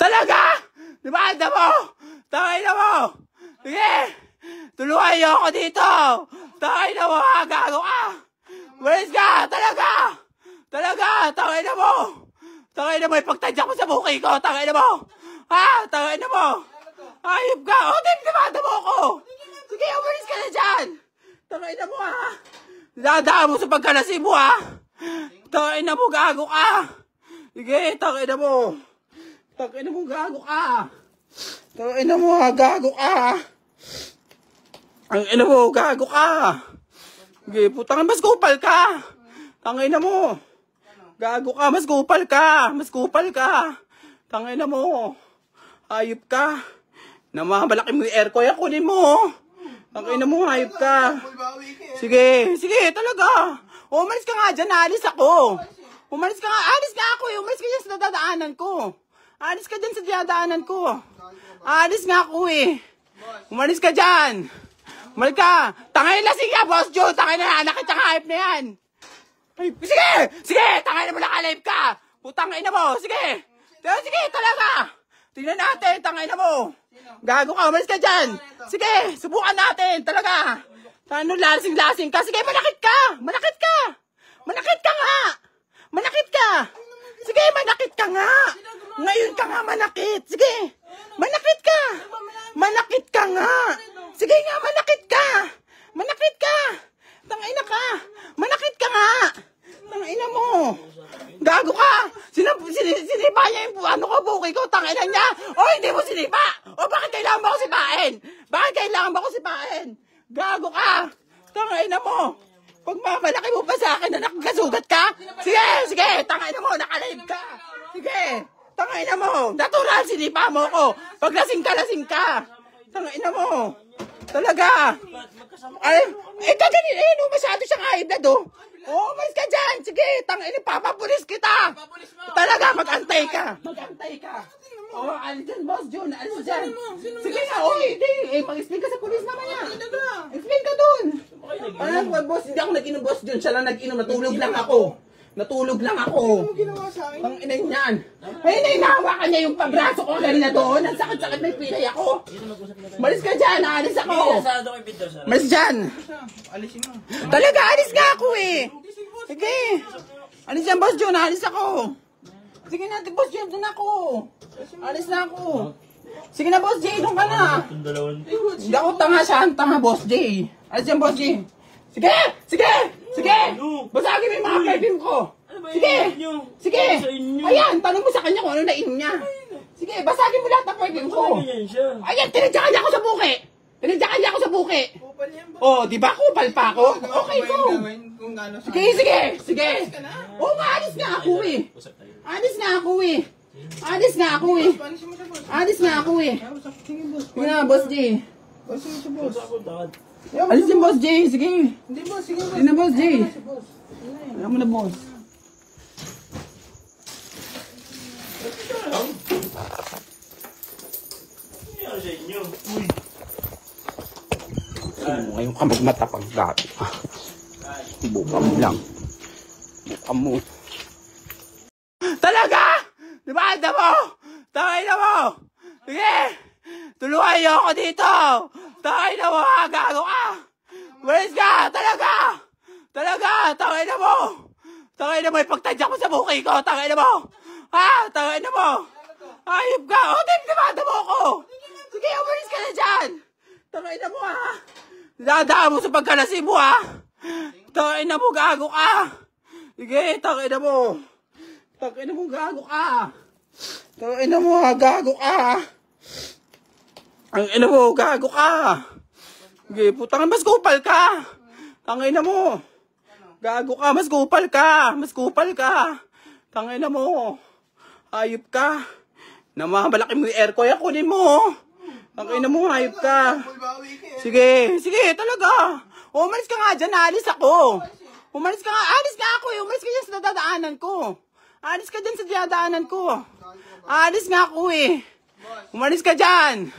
Talaga! Demanda mo! Tangay na mo! Sige! Tulungan niyo ako dito! Tangay na mo ha! Gago ka! Walis ka! Talaga! Talaga! Tangay na mo! Tangay na mo! Ipagtadyak mo sa buki ko! Tangay na mo! Ha? Tangay na mo! Ayop ka! O, demanda mo ako! Sige, umalis ka na dyan! Tangay na mo ha! Dadaan mo sa pagkalasing mo ha! Tangay na mo! Gago ka! Sige, tangay na mo! Tangay na mo! Gago ka! Tangay na mo ha! Gago ka! Ang ina mo! Gago ka! Sige, putang mas kupal ka! Tangay na mo! Gago ka! Mas kupal ka! Mas kupal ka! Tangay na mo! Hayop ka! Namamalaki mo yung airco, kunin mo! Tangay na mo! Hayop ka! Sige! Sige! Talaga! Umalis ka nga dyan! Alis ako! Umalis ka nga! Alis nga ako! Umalis ka dyan sa dadaanan ko! Alis ka dyan sa dadaanan ko! Alis nga ako eh! Umalis ka dyan! Umalis ka! Tangay na sige! Boss Joe! Tangay na! Nakit ang hype na yan! Ay, sige! Sige! Tangay na mo naka-live ka! Putang ina mo! Sige! Sige! Talaga! Tingnan natin! Tangay na mo! Gago ka! Umalis ka dyan! Sige! Subukan natin! Talaga! Ano, lasing-lasing ka? Sige, manakit ka! Manakit ka! Manakit ka nga! Manakit ka! Sige, manakit ka nga! Ngayon ka nga manakit! Sige! Manakit ka! Manakit ka nga! Sige nga, manakit ka! Manakit ka! Tangina ka! Manakit ka nga! Tangina mo! Gago ka! Sinipa niya yung ano ko, buki ko, tangina niya! O, hindi mo sinipa! O, bakit kailangan ba ko sipain? Bakit kailangan ba ko sipain? Gago ka! Tangina mo! Pag mamalaki mo pa sa akin na nakagasugat ka? Sige! Sige! Tangina mo! Nakalive ka! Sige! Tangina mo! Natural! Sinipa mo ko! Pag lasing ka! Tangina mo! Talaga! Ay! Kaganin! Masyado siyang high-blood oh! Oh, mas ka dyan! Sige! Tangina! Papapulis kita! Talaga! Mag-antay ka! Mag-antay ka! Oh, alis dyan, Boss Jun. Alis dyan. Sige nga, hindi. Mag-explain ka sa polis naman yan. Explain ka dun. Parang, boss, hindi ako nag-inom, Boss Jun. Siya lang nag-inom. Natulog lang ako. Ang inay niyan. Ay, nahawakan niya yung pabraso ko kanina doon. Ang sakit-sakit may pilay ako. Malis ka dyan. Alis ako. Malis dyan. Talaga, alis nga ako eh. Sige. Alis dyan, Boss Jun. Alis ako. Sige na, Boss Jay, doon ako. Alis na ako. Sige na, Boss Jay, doon ka na. Hindi ako tanga siya, tanga, Boss Jay. Alis yan, Boss Jay. Sige! Sige! Sige! Basagin mo yung mga perfume ko. Sige! Sige! Ayan, tanong mo sa kanya kung ano nainom niya. Sige, basagin mo lahat ng perfume ko. Ayan, tinadyakan niya ako sa buki. Tinadyakan niya ako sa buki. Oh, di ba kupal pa ako? Okay, go. Sige, sige, sige. Oh, maalis nga ako eh. Alis na ako eh. Alis na ako eh. Alis na ako eh. Sige na, Boss J. Alis yung Boss J. Sige. Hindi, Boss. Sige, Boss. Sige na, Boss J. Alam mo na, Boss. Ngayon ka magmatapang dati. Bukam lang. Bukam mo. Talaga! Demanda mo! Tangay na mo! Sige! Tulungan niyo ako dito! Tangay na mo ha! Gago ka! Walis ka! Talaga! Talaga! Tangay na mo! Tangay na mo! Ipagtadyak mo sa buki ko! Tangay na mo! Ha? Tangay na mo! Ayop ka! O, demanda mo ako! Sige, umalis ka na dyan! Tangay na mo ha! Dadaan mo sa pagkalasing mo ha! Tangay na mo! Gago ka! Sige, tangay na mo! Tangina mo, gago ka! Tangina mo, gago ka! Ang ina mo, gago ka! Sige, putang, mas kupal ka! Tangina mo! Gago ka, mas kupal ka! Mas kupal ka! Tangina mo! Hayop ka! Namamalaki mo yung airco, kunin mo! Tangina mo, hayop ka! Sige, sige, talaga! Umalis ka nga dyan, alis ako! Umalis ka nga, alis nga ako eh! Umalis ka dyan sa dadaanan ko! Alis ka dyan sa dinadaanan ko. Alis nga ako eh. Umalis ka dyan.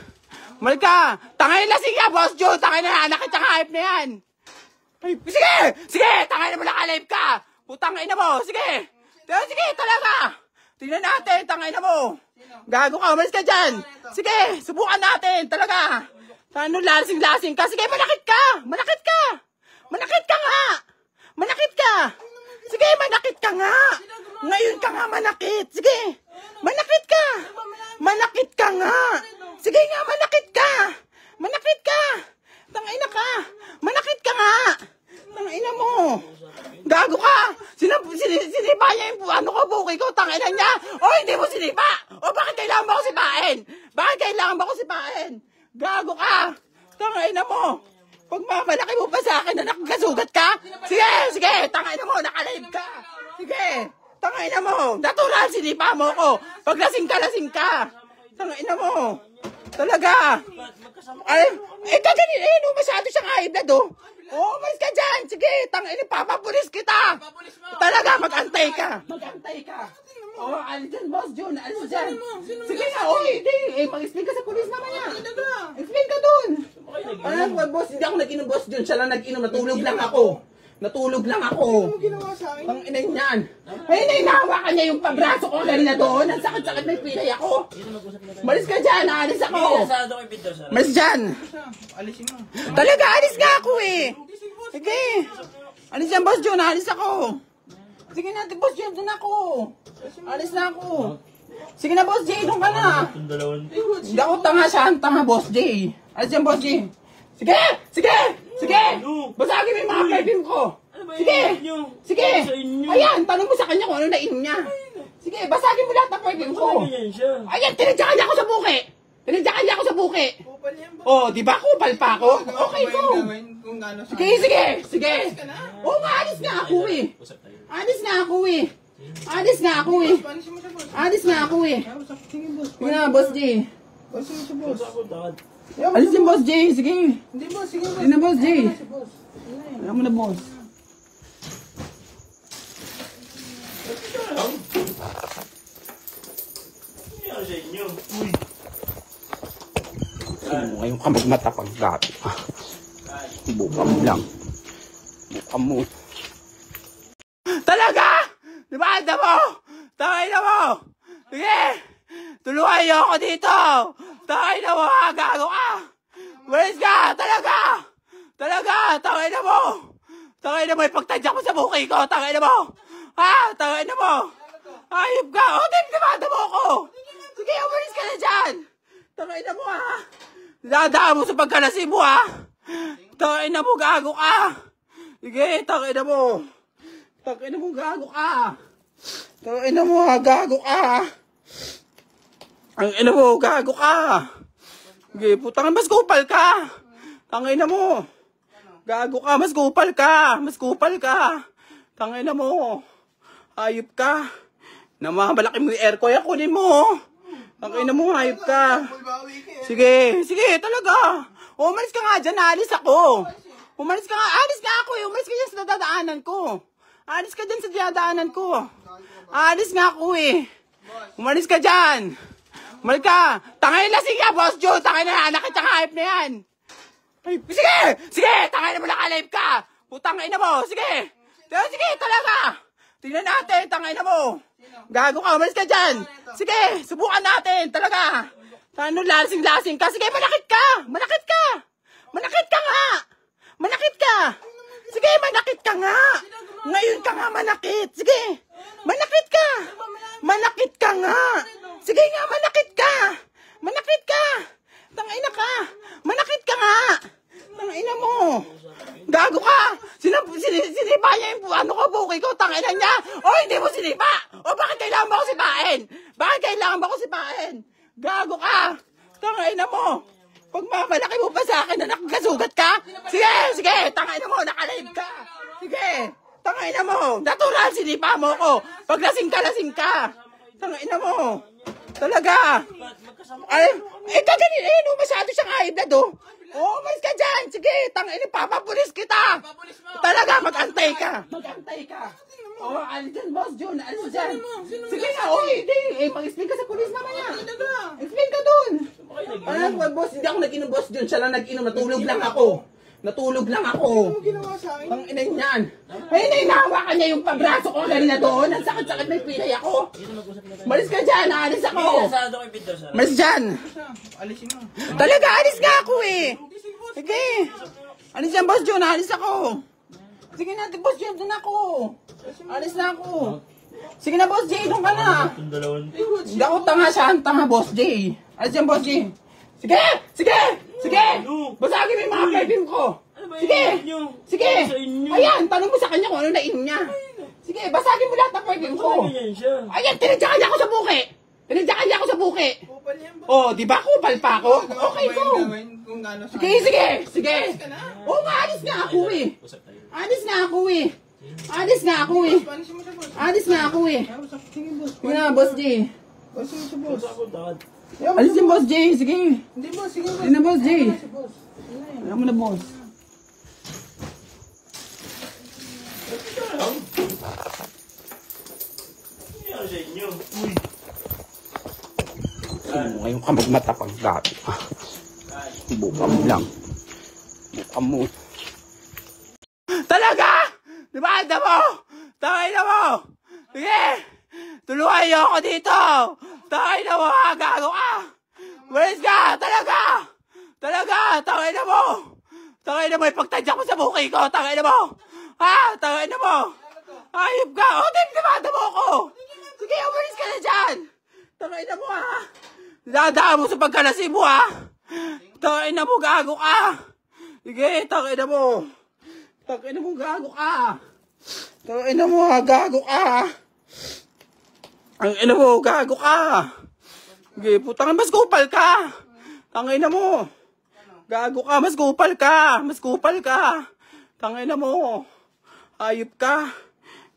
Umalis ka. Tangay na sige, Boss Joe. Tangay na, nakit ang hype na yan. Ay, sige! Sige! Tangay na mo naka-live ka. Putang ina mo. Sige! Sige, talaga. Tingnan natin, tangay na mo. Gago ka, umalis ka dyan. Sige, subukan natin, talaga. Ano, lasing-lasing ka. Sige, manakit ka. Manakit ka. Manakit ka nga. Manakit ka. Sige, manakit ka nga. Ngayon ka nga manakit. Sige, manakit ka. Manakit ka nga. Sige nga, manakit ka. Manakit ka. Tangina ka. Manakit ka nga. Tangina mo. Gago ka. Sinipa niya yung ano ko, buki ko. Tangina niya. O, hindi mo sinipa. O, bakit kailangan ba ko sipain? Bakit kailangan ba ko sipain? Gago ka. Tangina mo. Pag mamalaki mo pa sa akin na nakagasugat ka. Sige, sige. Tangina mo, nakalive ka. Sige. Tangina mo. Natural, sinipa mo ko. Pag lasing ka. Tangina mo. Talaga. Ay, kaganin, masyado siyang high blood, oh. Oh, mas ka dyan. Sige, tangina, papapulis kita. Talaga, mag-antay ka. Mag-antay ka. Oh, alis dyan, Boss Jun. Alis dyan. Sige nga, oh, hindi. Mag-explain ka sa pulis mamaya. Explain ka dun. Ano, boss, hindi ako nag-inom, Boss Jun. Siya lang nag-inom. Natulog lang ako. Ang inay niyan. Ay, inahawakan niya yung pabraso ko kanina doon. Ang sakit-sakit may pilay ako. Malis ka dyan, aalis ako. Malis dyan. Talaga, alis nga ako eh. Sige. Alis dyan, Boss Jun, aalis ako. Sige na, Boss Jun, doon ako. Alis na ako. Sige na, Boss J, doon ka na. Hindi ako tanga siya, ang tanga, Boss J. Alis dyan, Boss J. Sige! Basagin mo yung mga perfume ko! Sige! Ayan, tanong mo sa kanya kung ano nainom niya. Sige, basagin mo lahat ng perfume ko. Ayan, tinadyakan niya ako sa buki. Oh, di ba kupal pa ako? Okay, go! Sige! Oh, maalis nga ako eh. Sige na, Boss J. Alis yung Boss J, sige. Hindi, Boss, sige. Hindi na, Boss J. Alam mo na, Boss. Ngayon ka magmatapag gabi. Buka mo lang. Buka mo. Talaga! Di ba, anda mo? Tangay na mo! Sige! Tulungan niyo ako dito! Tangay na mo, gago ka! Walis ka! Talaga! Tangay na mo! Ipagtadyak mo sa buki ko! Tangay na mo! Ha? Tangay na mo! Ayop ka! O, dimdimada mo ako! Sige, umalis ka na dyan! Tangay na mo, ha? Dadaan mo sa pagkalasi mo, ha? Tangay na mo, gago ka! Sige, tangay na mo! Gago ka! Tangay na mo, ha? Gago ka! Ang ina mo, gago ka! Sige, putang, mas kupal ka! Tangay na mo! Gago ka, mas kupal ka! Tangay na mo! Ayop ka! Namamalaki mo yung airco, yan, kunin mo! Tangay na mo, ayop ka! Sige, talaga! Umalis ka nga dyan, alis ako! Umalis ka ako eh! Umalis ka dyan sa dadaanan ko! Alis nga ako eh! Umalis ka dyan! Umalis ka! Tangay na siya, Boss Joe! Tangay na, nakita nga hype na yan! Ay, sige! Tangay na mo, naka-live ka! Putang ina mo! Sige, talaga! Tingnan natin, tangay na mo! Gago ka, umalis ka dyan! Sige, subukan natin, talaga! Ano, lasing-lasing ka? Sige, manakit ka! Manakit ka nga! Sige, manakit ka nga! Ngayon ka nga manakit! Sige! Manakit ka nga! Sige nga, manakit ka! Tangina ka! Manakit ka nga! Tangina mo! Gago ka! Sinipa niya yung ano ko, buki ko, tangina niya! O, hindi mo sinipa! O, bakit kailangan ba ko sipain? Gago ka! Tangina mo! Pag mamalaki mo pa sa akin na nakagasugat ka? Sige! Tangina mo, nakalive ka! Sige! Tangina mo! Natural, sinipa mo ko! Pag lasing ka! Tangina mo! Talaga! Ay, kaganin, masyado siyang high blood, oh. Oh, mas ka dyan. Sige, tangina, papapulis kita. Talaga, mag-antay ka. Oh, alis dyan, Boss Jun. Alis dyan. Sige nga, oh, hindi. Mag-explain ka sa pulis mamaya. Explain ka dun. Ano, Boss, hindi ako nag-inom, Boss Jun. Siya lang nag-inom, natulog lang ako. Ang inay niyan. Ay, inahawakan niya yung pabraso ko kanina doon. Ang sakit-sakit may pilay ako. Malis ka dyan, aalis ako. Sarado ko yung pinto, sarado. Malis dyan. Alisin mo. Talaga, alis nga ako eh. Sige. Alis yan, Boss Jun, alis ako. Sige na, Boss Jun, doon ako. Alis na ako. Sige na, Boss J, doon ka na. Itong dalawang. Hindi ako tanga siya, ang tanga, Boss J. Alis yan, Boss J. Sige! Sige! Sige! Basagin mo yung mga perfume ko. Sige! Sige! Ayan, tanong mo sa kanya kung ano nainom niya. Sige, basagin mo lahat ng perfume ko. Ganyan siya. Ayan, tinadyakan niya ako sa buki. Tinadyakan niya ako sa buki. Oh, di ba kupal pa ako? Okay, go. Sige, sige, sige. Oh, maalis nga ako eh. Alis nga ako eh. Alis nga ako eh. Alis nga ako eh. Sige na, Boss J. Alis yung Boss J, sige. Hindi boss, sige boss. Sige na, Boss J. Boss. Alam mo na, Boss. Ano sa inyo? Ngayon ka magmatapang dati. Bukam lang. Bukam mo. Talaga! Di ba anda mo? Takay na mo! Sige! Tulungan niyo ako dito! Takay na mo ha! Gago ka! Walis ka! Talaga! Talaga! Takay na mo! Takay na mo! Ipagtadya ko sa buki ko! Takay na mo! Ha? Takay na mo! Ayop ka! O, dinimanda mo ako! Sige, umalis ka na dyan! Takay na mo ha! Dadaan mo sa pagkalasi mo ha! Takay na mo! Gago ka! Sige, takay na mo! Takay na mo! Gago ka! Takay na mo ha! Gago ka! Ang ina mo! Gago ka! Sige, putang mas kupal ka! Tangay na mo! Gago ka! Mas kupal ka! Mas kupal ka! Tangay na mo! Hayop ka!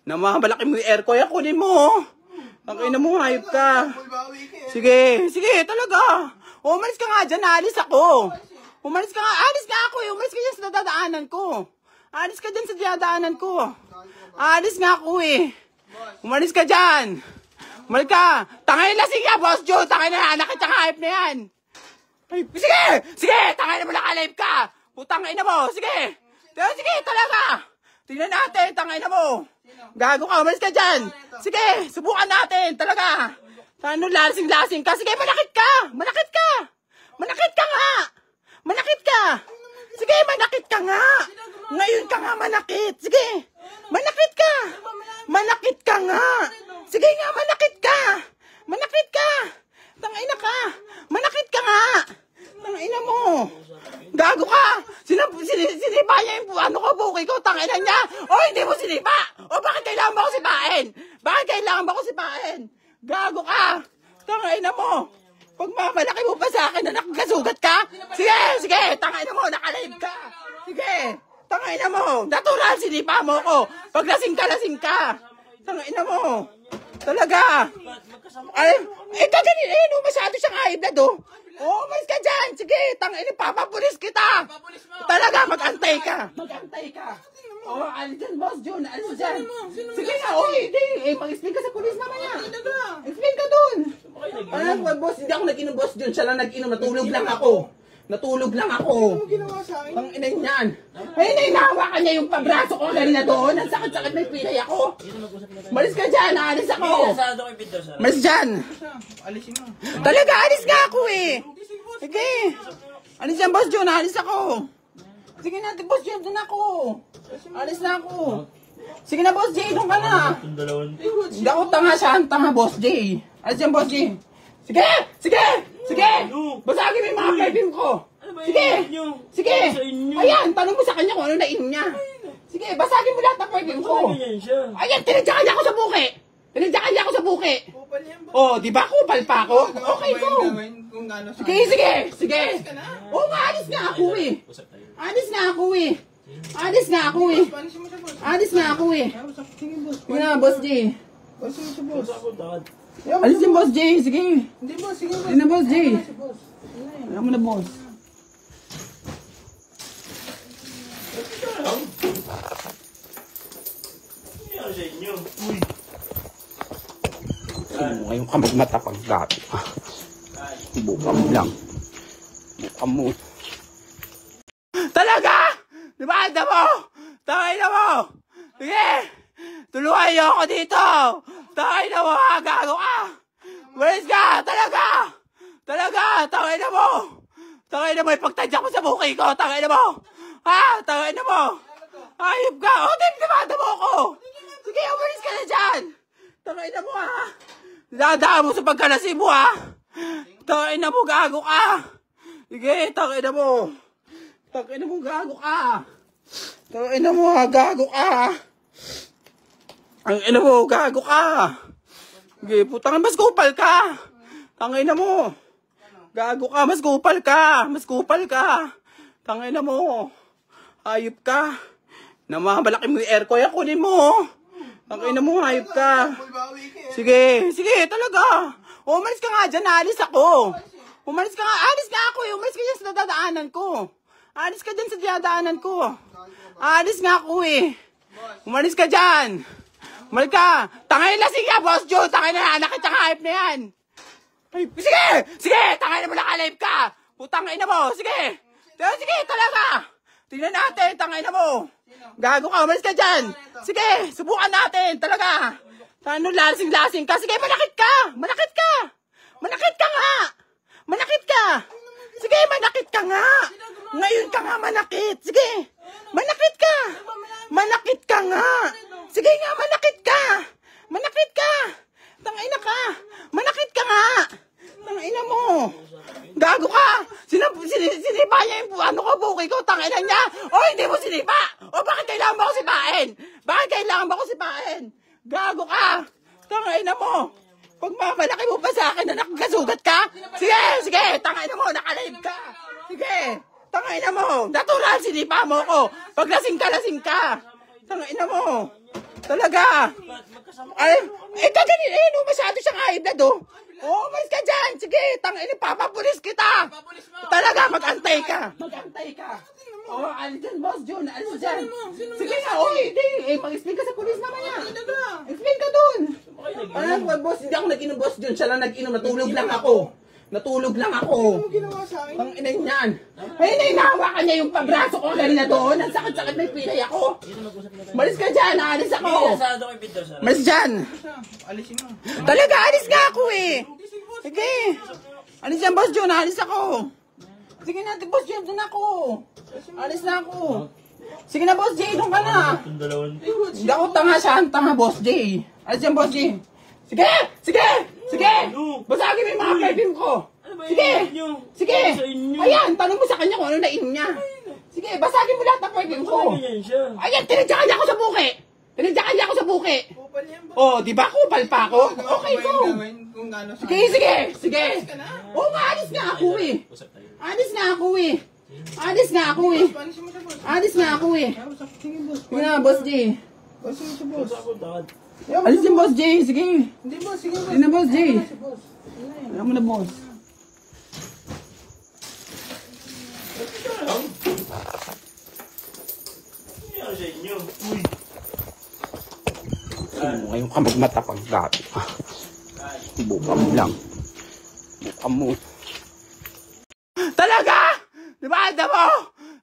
Namamalaki mo yung airco, yan kunin mo! Tangay na mo! Hayop ka! Sige! Sige! Talaga! Umalis ka nga dyan! Alis ako! Umalis ka nga! Alis nga ako! Umalis ka dyan sa dadaanan ko! Alis ka dyan sa dadaanan ko! Alis nga ako eh! Umalis ka dyan! Umalis ka! Tangay na sige! Boss Joe! Tangay na! Nakita ka hype na yan! Ay, sige! Sige! Tangay na mo naka-live ka! Putang ina mo! Sige! Sige! Talaga! Tingnan natin! Tangay na mo! Gago ka! Umalis ka dyan! Sige! Subukan natin! Talaga! Ano, lasing-lasing ka? Sige! Manakit ka! Manakit ka! Manakit ka nga! Manakit ka! Sige! Manakit ka nga! Ngayon ka nga manakit! Sige! Manakit ka! Manakit ka nga! Sige nga! Manakit ka! Manakit ka! Tangina ka! Manakit ka nga! Tangina mo! Gago ka! Sinipa niya yung ano ko, buki ko, tangina niya! O, hindi mo sinipa! O, bakit kailangan mo ako sipain? Bakit kailangan mo ako sipain? Gago ka! Tangina mo! Pag mamalaki mo pa sa akin na nakagasugat ka? Sige! Sige! Tangina mo! Nakalive ka! Sige! Tangina mo! Natural, sinipa mo ko! Pag lasing ka! Tangina mo! Talaga! Ay, kaganin, no, masyado siyang high blood, oh. Oh, umalis ka dyan. Sige, tangin, papapulis kita. Talaga, mag-antay ka. Mag-antay ka. Oh, alis dyan, Boss Jun. Alis dyan. Sige nga, oh, hindi. Eh, mag-explain ka sa pulis mamaya. Explain ka dun. Ano, boss, hindi ako nag-inom, Boss Jun. Siya lang nag-inom, natulog lang ako. Natulog lang ako. Ano ginawa sa akin? Ang ina niyan. Ay, nainahawakan niya yung pabraso ko kanina doon. Ang sakit-sakit may pilay ako. Malis ka dyan, aalis ako. Sarado ko yung pinto, sarado. Malis dyan. Alisin mo. Talaga, alis nga ako eh. Sige. Alis yan, Boss Jun, alis ako. Sige na, Boss Jun, doon ako. Alis na ako. Sige na, Boss J, doon ka na. Itong dalawang. Hindi ako tanga siya, ang tanga, Boss J. Alis yan, Boss J. Sige! Sige! Sige! Basagin mo yung mga perfume ko. Sige! Sige! Ayan, tanong mo sa kanya kung ano nainom niya. Sige, basagin mo lahat ng perfume ko. Ganyan siya. Ayan, tinadyakan niya ako sa buki. Tinadyakan niya ako sa buki. Oh, di ba kupal pa ako? Okay, go. Sige, sige, sige. Oh, maalis nga ako eh. Alis nga ako eh. Alis nga ako eh. Alis nga ako eh. Sige na, Boss J. Alis yung Boss J, sige. Hindi boss, sige boss. Sige na, Boss J. Alam mo na, Boss. Ano sa inyo? Ngayon ka magmatapang dati. Bukam lang. Bukam mo. Talaga! Di ba anda mo? Takay na mo! Sige! Tulungan niyo ako dito! Takay na mo ha! Gago ka! Umalis ka! Talaga! Talaga! Tangay na mo! Tangay na mo! Ipagtadyak mo sa buki ko! Tangay na mo! Ha? Tangay na mo! Ayop ka! O, tinimada mo ako! Sige, umalis ka na dyan! Tangay na mo ha! Dadaan mo sa pagkalasing mo ha! Tangay na mo! Gago ka! Sige, tangay na mo! Tangay na mo! Gago ka! Tangay na mo ha! Gago ka! Ang ina mo! Gago ka! Sige, putang mas kupal ka! Tangay na mo! Gago ka! Mas kupal ka! Mas kupal ka! Tangay na mo! Hayop ka! Namamalaki mo yung airco, kunin mo! Tangay na mo! Hayop ka! Sige! Sige! Talaga! Umalis ka nga dyan! Alis ako! Umalis ka nga! Alis nga ako eh! Umalis ka dyan sa dadaanan ko! Alis ka dyan sa dadaanan ko! Alis nga ako eh! Umalis ka dyan! Umalis ka! Tangay na sige! Boss Joe! Tangay na! Nakita ka hype na yan! Ay, sige! Sige! Tangay na mo naka-live ka! Putangay na mo! Sige! Sige! Talaga! Tingnan natin! Tangay na mo! Gago ka! Umalis ka dyan! Sige! Subukan natin! Talaga! Ano, lasing-lasing ka? Sige! Manakit ka! Manakit ka! Manakit ka nga! Manakit ka! Sige! Manakit ka nga! Ngayon ka nga manakit! Sige! Manakit ka! Manakit ka nga! Sige nga! Manakit ka! Manakit ka! Tangina ka! Manakit ka nga! Tangina mo! Gago ka! Sinipa niya yung ano ko, buki ko, tangina niya! O hindi mo sinipa! O bakit kailangan ba ko sipain? Bakit kailangan ba ko sipain? Gago ka! Tangina mo! Pag mamalaki mo pa sa akin na nakagasugat ka? Sige! Sige! Tangina mo! Nakalive ka! Sige! Tangina mo! Natural sinipa mo ko! Pag lasing ka! Tangina mo! Talaga! Ay, kaganin eh, no, masyado siyang high-blood, oh. Oh, umalis ka dyan. Sige, tangin, papapulis kita. Talaga, mag-antay ka. Mag-antay ka. Oh, alis dyan, Boss Jun. Alis dyan. Sige nga, oh, hindi. Eh, mag-explain ka sa pulis mamaya. Explain ka dun. Ano, boss, hindi ako nag-inom, Boss Jun. Siya lang nag-inom. Natulog lang ako. Ang inay niyan. Ay, inahawakan niya yung pabraso ko kanina doon. Ang sakit-sakit may pilay ako. Malis ka dyan, alis ako. Malis dyan. Alisin mo. Talaga, alis nga ako eh. Sige. Alis yan, Boss Jun, alis ako. Sige na, Boss Jun, doon ako. Alis na ako. Sige na, Boss J, doon ka na. Hindi ako tanga siya, ang tanga, Boss J. Alis yan, Boss J. Sige! Sige! Sige! Basagin mo yung mga perfume ko! Sige! Sige! Ayan, tanong mo sa kanya kung ano nainom niya. Sige, basagin mo lahat ng perfume ko. Ayan, tinadyakan niya ako sa buki! Tinadyakan niya ako sa buki! Oh, di ba kupal pa ako? Okay, go! Sige, sige! Sige! Oh, maalis nga ako eh! Alis nga ako eh! Alis nga ako eh! Alis nga ako eh! Sige na, Boss J. Alis yung Boss J, sige. Hindi, boss. Sige, boss. Hindi na, Boss J. Alam mo na, boss. Ano sa inyo? Ngayon ka magmatapang dati. Bukam lang. Bukam mo. Talaga! Dimanda mo!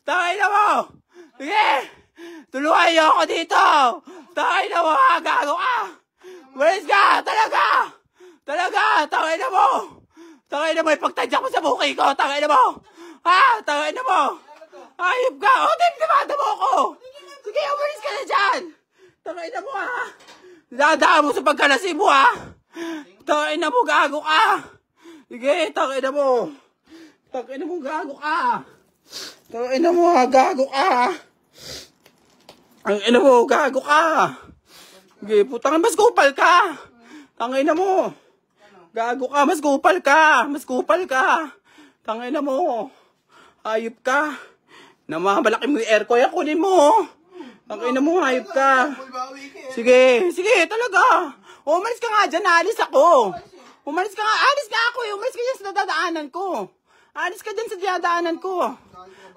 Tangay na mo! Sige! Tulungan niyo ako dito! Tangay na mo ha! Gago ka! Walis ka! Talaga! Talaga! Tangay na mo! Tangay na mo! Ipagtadyak mo sa buki ko! Tangay na mo! Ha? Tangay na mo! Ayop ka! O, dimanda mo ako! Sige, umalis ka na dyan! Tangay na mo ha! Dadaan mo sa pagkalasing mo ha! Tangay na mo! Gago ka! Sige, tangay na mo! Tangay na mo! Gago ka! Tangay na mo ha! Gago ka! Ang ina mo, gago ka. Sige, putang mas kupal ka. Tangay na mo. Gago ka, mas kupal ka. Mas kupal ka. Tangay na mo. Hayop ka. Namamalaki mo yung airco, kunin mo. Tangay na mo, hayop ka. Sige, sige, talaga. Umalis ka nga dyan, alis ako. Umalis ka nga, alis nga ako eh. Umalis ka dyan sa dadaanan ko. Alis ka dyan sa dadaanan ko.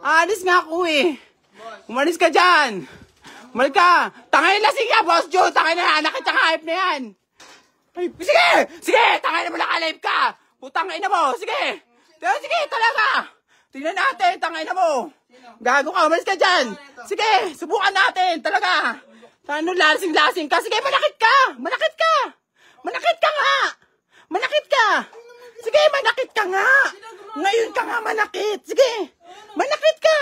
Alis nga ako eh. Umalis ka dyan. Umalis ka! Tangay na sige, Boss Joe! Tangay na! Nakita ka hype na yan! Ay, sige! Sige! Tangay na mo naka-live ka! Putangay na mo! Sige! Sige, talaga! Tingnan natin! Tangay na mo! Gago ka! Umalis ka dyan! Sige! Subukan natin! Talaga! Ano, lasing-lasing ka! Sige, manakit ka! Manakit ka! Manakit ka nga! Manakit ka! Sige, manakit ka nga! Ngayon ka nga manakit! Sige! Manakit ka!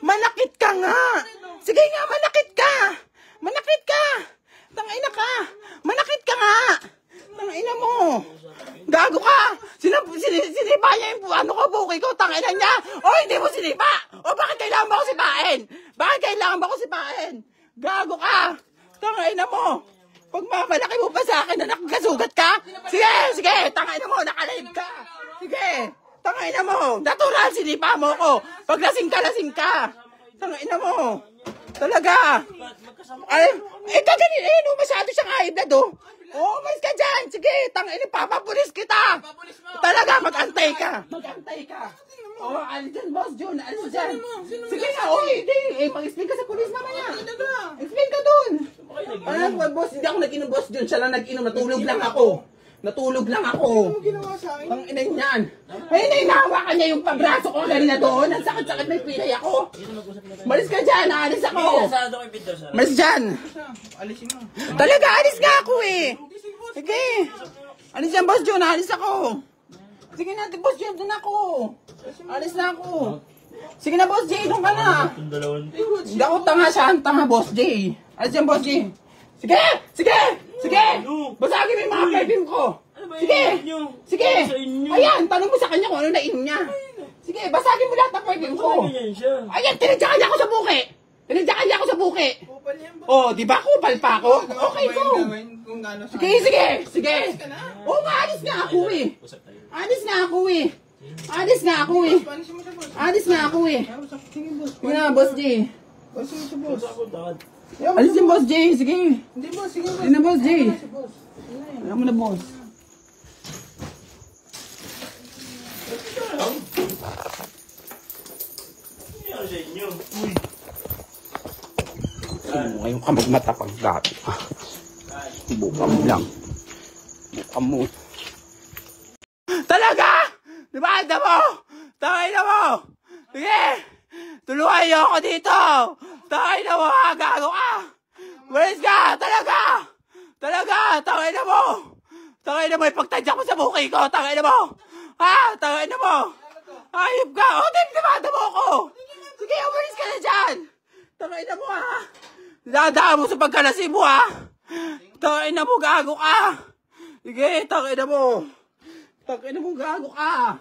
Manakit ka nga! Sige nga, manakit ka! Manakit ka! Tangina ka! Manakit ka nga! Tangina mo! Gago ka! Sinipa niya yung ano ko, buki ko, tangina niya! O, hindi mo sinipa! O, bakit kailangan ba ko sipain? Bakit kailangan ba ko sipain? Gago ka! Tangina mo! Pag mamalaki mo pa sa akin na nakagasugat ka, sige, sige, tangina mo, nakalive ka! Sige, tangina mo, natural, sinipa mo ko! Pag lasing ka! Tangina mo! Talaga! Ay, kaganin, masyado siyang high blood, oh! Oh, mas ka dyan! Sige, tangina, papapulis kita! Talaga, mag-antay ka! Mag-antay ka! Oh, alis dyan, Boss Jun, alis dyan! Sige na, oh, hindi! Mag-explain ka sa pulis mamaya! Explain ka dun! Ano, boss, hindi ako nag-inom, Boss Jun, siya lang nag-inom, natulog lang ako! Natulog lang ako! Ang inay niyan! Ay, nahawakan niya yung pabraso ko kanina doon! Ang sakit-sakit, may pilay ako! Malis ka dyan, aalis ako! Malis dyan! Alisin mo. Talaga, alis nga ako eh! Sige! Alis yan, Boss Jun, alis ako! Sige na, Boss Jun, doon ako! Alis na ako! Sige na, Boss J, doon ka na! Hindi ako tanga siya, ang tanga, Boss J! Alis yan, Boss J! Sige! Sige! Sige! Basagin mo yung mga perfume ko! Sige! Sige! Ayan, tanong mo sa kanya kung ano nainom niya! Sige, basagin mo lahat ng perfume ko! Ayan, tinadyakan niya ako sa buki! Tinadyakan niya ako sa buki! Oh, di ba kupal pa ako? Okay, go! Sige, sige! Sige! Oh, maalis nga ako eh! Alis nga ako eh! Alis nga ako eh! Alis nga ako eh! Sige na, Boss J! Alis yung Boss J! Sige! Hindi, boss. Sige, boss. Sige na, Boss J! Si boss. Alam mo na, Boss. Ano sa inyo? Ngayon ka magmatapag dati. Buka mo lang. Buka mo. Talaga! Di ba anda mo? Tangay na mo! Sige! Tulungan niyo ako dito! Tangay na mo! Gago ka! Walis ka! Talaga! Talaga! Tangay na mo! Tangay na mo! Ipagtadya ko sa buki ko! Tangay na mo! Ha? Tangay na mo! Ayop ka! O, di ba anda mo ako? Sige, umalis ka na dyan! Tangay na mo ha! Dadaan mo sa pagkalasi mo ha! Tangay na mo, gago ka! Sige, tangay na mo! Tangay na mo, gago ka!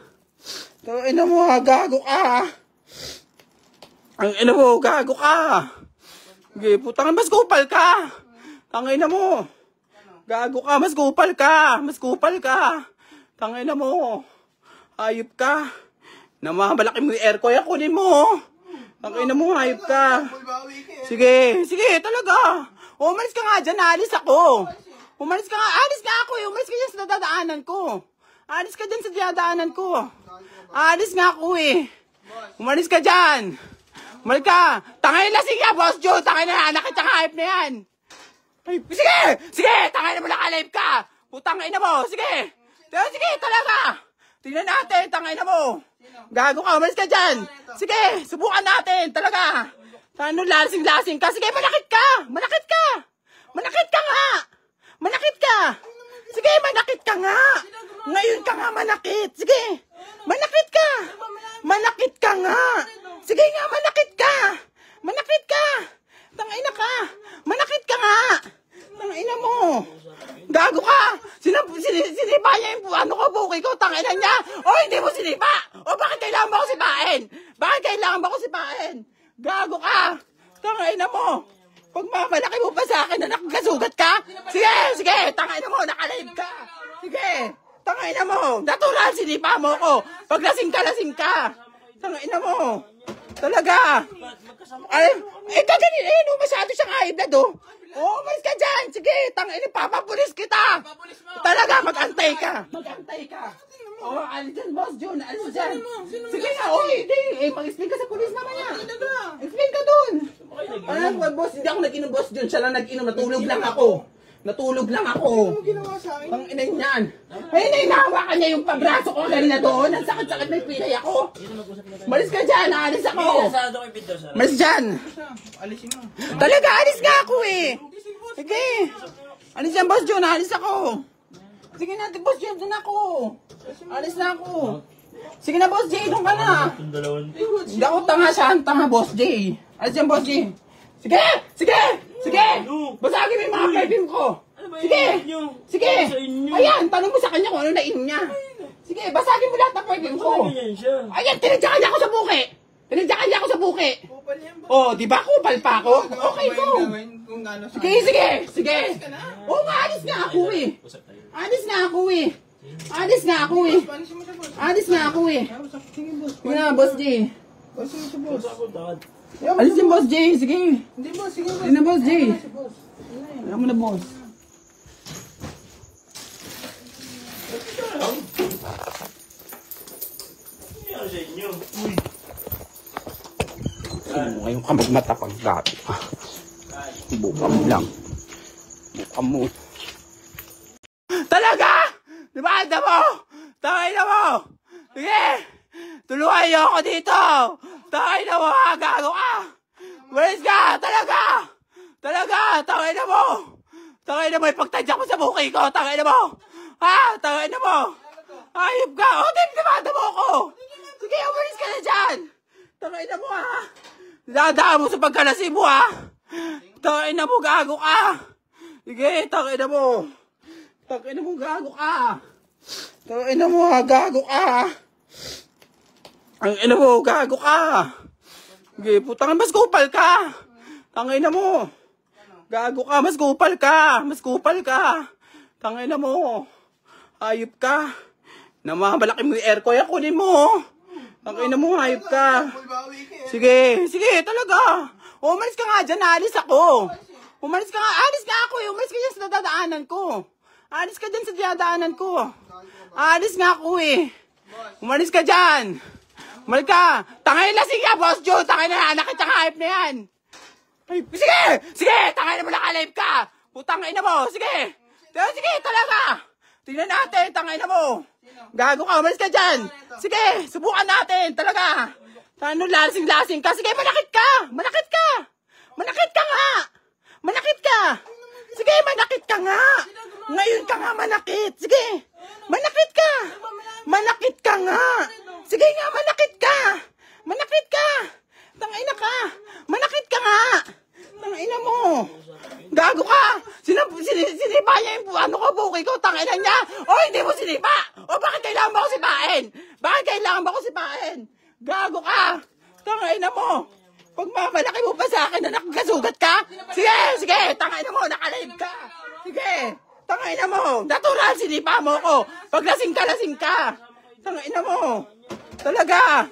Tangay na mo ha, gago ka! Ang ina mo, gago ka! Sige, putang, mas kupal ka! Tangay na mo! Gago ka, mas kupal ka! Mas kupal ka! Tangay na mo! Ayop ka! Namamalaki mo yung airco, yan kunin mo! Tangay na mo, ayop ka! Sige, sige, talaga! Umalis ka nga dyan, naalis ako! Umalis ka nga, alis nga ako eh! Umalis ka dyan sa dadaanan ko! Alis ka dyan sa dadaanan ko! Alis nga ako eh! Umalis ka dyan! Umalis ka! Tangay na, sige, Boss Joe! Tangay na, nakita nga, hype na yan! Ay, sige! Sige! Tangay na mo, naka-live ka! Putang ina mo! Sige! Sige, talaga! Tingnan natin, tangay na mo! Gago ka, umalis ka dyan! Sige, subukan natin, talaga! Ano, lasing-lasing ka? Sige, manakit ka! Manakit ka! Manakit ka nga! Manakit ka! Sige, manakit ka nga! Ngayon ka nga manakit! Sige! Manakit ka! Manakit ka nga! Sige nga, manakit ka! Manakit ka! Tangina ka! Manakit ka nga! Tangina mo! Gago ka! Sinipa niya yung ano ko, buki ko, tangina niya! O, hindi mo sinipa! O, bakit kailangan ba ko sipain? Bakit kailangan ba ko sipain? Gago ka! Tangina mo! Pag mamalaki mo pa sa akin na nakagasugat ka, sige, sige, tangina mo, nakalive ka! Sige, tangina mo, natural, sinipa mo ko! Pag lasing ka! Tangina mo! Talaga! Ay, kaganin, masyado siyang high blood, oh! Oh, mas ka dyan! Sige, tangina, papapulis kita! Talaga, mag-antay ka! Mag-antay ka! Oh, alis dyan, Boss Jun, alis dyan! Sige na, oh, hindi! Mag-explain ka sa pulis mamaya! Explain ka dun! Ano, Boss, hindi ako nag-inom, Boss Jun, siya lang nag-inom, natulog lang ako! Natulog lang ako! Ang inay niyan! Ay, nahawakan niya yung pabraso ko kanina doon! Ang sakit-sakit, may pilay ako! Malis ka dyan, aalis ako! Malis dyan! Alisin mo. Talaga, alis nga ako eh! Sige! Alis yan, Boss Jun, alis ako! Sige na, Boss J, doon ako. Alis na ako. Sige na, Boss J, doon ka na. Itong dalawan. Hindi ako tanga siya, ang tanga, Boss J. Alis yan, Boss J. Sige! Sige! Sige! Basagin mo yung mga perfume ko. Sige! Sige! Ayan, tanong mo sa kanya kung ano nainom niya. Sige, basagin mo lahat ng perfume ko. Ganyan siya. Ayan, tinadyakan niya ako sa buki. Tinadyakan niya ako sa buki. Oh, di ba kupal pa ako? Okay, go. Sige, sige, sige. Oh, maalis nga ako eh. Alis nga ako eh. Alis nga ako eh. Alis nga ako eh. Sige na, Boss J. Alis yung Boss J, sige. Hindi boss, sige boss. Sige na, Boss J. Si boss. Alam mo na, boss. Ano sa inyo? Ngayon ka magmatapang dati. Bukam lang. Bukam mo. Talaga! Di ba anda mo? Takay na mo! Sige! Tulungan niyo ako dito! Takay na mo ha! Gago ka! Walis ka! Talaga! Talaga! Takay na mo! Takay na mo! Ipagtadya ko sa buki ko! Takay na mo! Ha? Takay na mo! Ayop ka! O, dinimanda mo ako! Sige, umalis ka na dyan! Takay na mo ha! Dadaan mo sa pagkalasi mo ha! Takay na mo! Gago ka! Sige, takay na mo! Takay na mo! Gago ka! Takay na mo ha! Gago ka! Ang ina mo! Gago ka! Sige, putang mas kupal ka! Tangay na mo! Gago ka! Mas kupal ka! Mas kupal ka! Tangay na mo! Hayop ka! Namamalaki mo yung airco, yan kunin mo! Tangay na mo! Hayop ka! Sige! Sige! Talaga! Umalis ka nga dyan! Alis ako! Umalis ka nga! Alis nga ako! Umalis ka dyan sa dadaanan ko! Alis ka dyan sa dadaanan ko! Alis nga ako eh! Umalis ka dyan! Umalis ka! Tangay na sige! Boss Joe! Tangay na! Nakita ka hype na yan! Ay, sige! Sige! Tangay na mo naka-live ka! Putang ina mo! Sige! Sige! Talaga! Tingnan natin! Tangay na mo! Gago ka! Umalis ka dyan! Sige! Subukan natin! Talaga! Ano lasing-lasing ka? Sige! Manakit ka! Manakit ka! Manakit ka nga! Manakit ka! Sige! Manakit ka nga! Ngayon ka nga manakit! Sige! Manakit ka! Manakit ka nga! Sige nga! Manakit ka! Manakit ka! Tangina ka! Manakit ka nga! Tangina mo! Gago ka! Sinipa niya yung ano ko, buki ko, tangina niya! O hindi mo sinipa! O bakit kailangan ba ko sipain? Bakit kailangan ba ko sipain? Gago ka! Tangina mo! Pag mamalaki mo pa sa akin na nakagasugat ka? Sige! Sige! Tangina mo! Nakalive ka! Sige! Tangina mo! Natural sinipa mo ko! Pag lasing ka! Tangina mo! Talaga!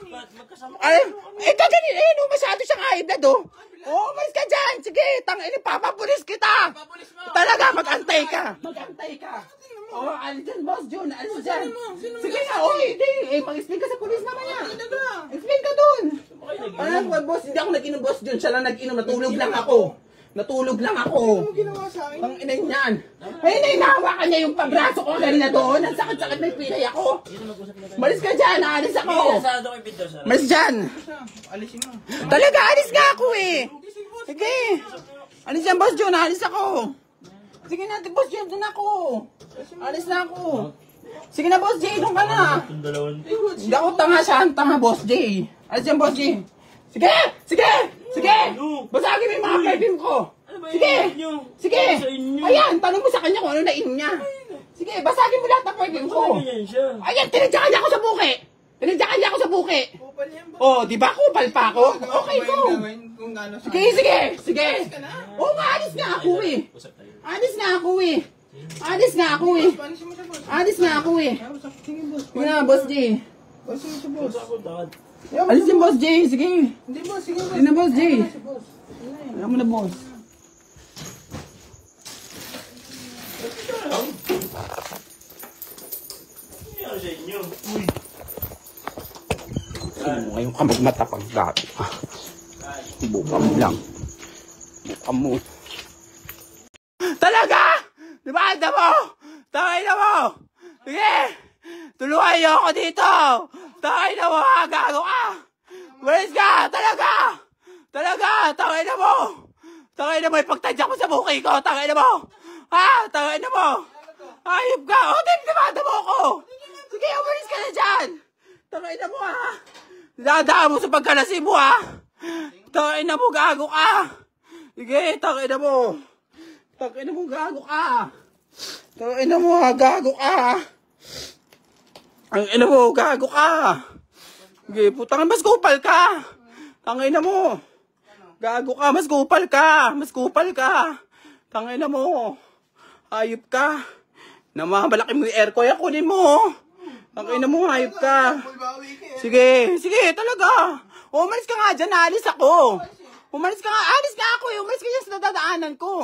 Ay, kaganin, no, masyado siyang high blood, oh. Oh, umalis ka dyan. Sige, tangin, papapulis kita. Talaga, mag-antay ka. Mag-antay ka. Oh, alis dyan, Boss Jun. Alis dyan. Sige na, oh, hindi. Eh, mag-explain ka sa pulis mamaya. Explain ka dun. Ano, boss, hindi ako nag-inom, Boss Jun. Siya lang nag-inom, natulog lang ako. Natulog lang ako. Ano ginawa sa akin? Ang ina niyan. Ay, nainahawakan niya yung pabraso ko kanina doon. Ang sakit-sakit may pilay ako. Malis ka dyan, aalis ako. Malis dyan. Alisin mo. Talaga, alis nga ako eh. Sige. Alis yan, Boss Jun, alis ako. Sige na, Boss Jun, doon ako. Alis na ako. Sige na, Boss J, doon ka na. Itong dalawan. Hindi ako tanga siya, ang tanga, Boss J. Alis yan, Boss J. Sige! Sige! Sige! Basagin mo yung mga perfume ko. Sige! Sige! Ayan, tanong mo sa kanya kung ano nainom niya. Sige, basagin mo lahat ng perfume ko. Ganyan siya. Ayan, tinadyakan niya ako sa buki. Tinadyakan niya ako sa buki. Oh, di ba kupal pa ako? Okay, go. Kung gano'n sa Sige, sige, sige. Oh, maalis nga ako eh. Alis nga ako eh. Alis nga ako eh. Alisin mo sa boss. Alis nga ako eh. Sige boss. Sige na, Boss J. Alisin mo sa boss. Alis yung Boss J, sige. Hindi boss, sige boss. Sige na, Boss J. Si boss. Alam mo na, boss. Ano sa inyo? Ngayon ka magmatapang dati. Bukam lang. Bukam mo. Talaga! Di ba anda mo? Takay na mo! Sige! Tulungan niyo ako dito! Takay na mo ha! Gago ka! Walis ka! Talaga! Talaga! Takay na mo! Takay na mo! Ipagtadya ko sa buki ko! Takay na mo! Ha? Takay na mo! Hayop ka! O, demanda mo ako! Sige, umalis ka na dyan! Tangina mo ha! Dadaan mo sa pagkalasi mo ha! Tangina mo, gago ka! Sige, tangina mo! Tangina mo, gago ka! Tangina mo ha, gago ka! Tangina mo, gago ka! Sige, putang mas kupal ka! Tangina mo! Gago ka, mas kupal ka! Mas kupal ka! Tangina mo! Hayop ka! Namamalaki mo yung aircon, kunin mo! Tangina mo, hayop ka! Sige, sige, talaga! Umalis ka nga dyan, alis ako! Umalis ka nga, alis nga ako eh! Umalis ka dyan sa dadaanan ko!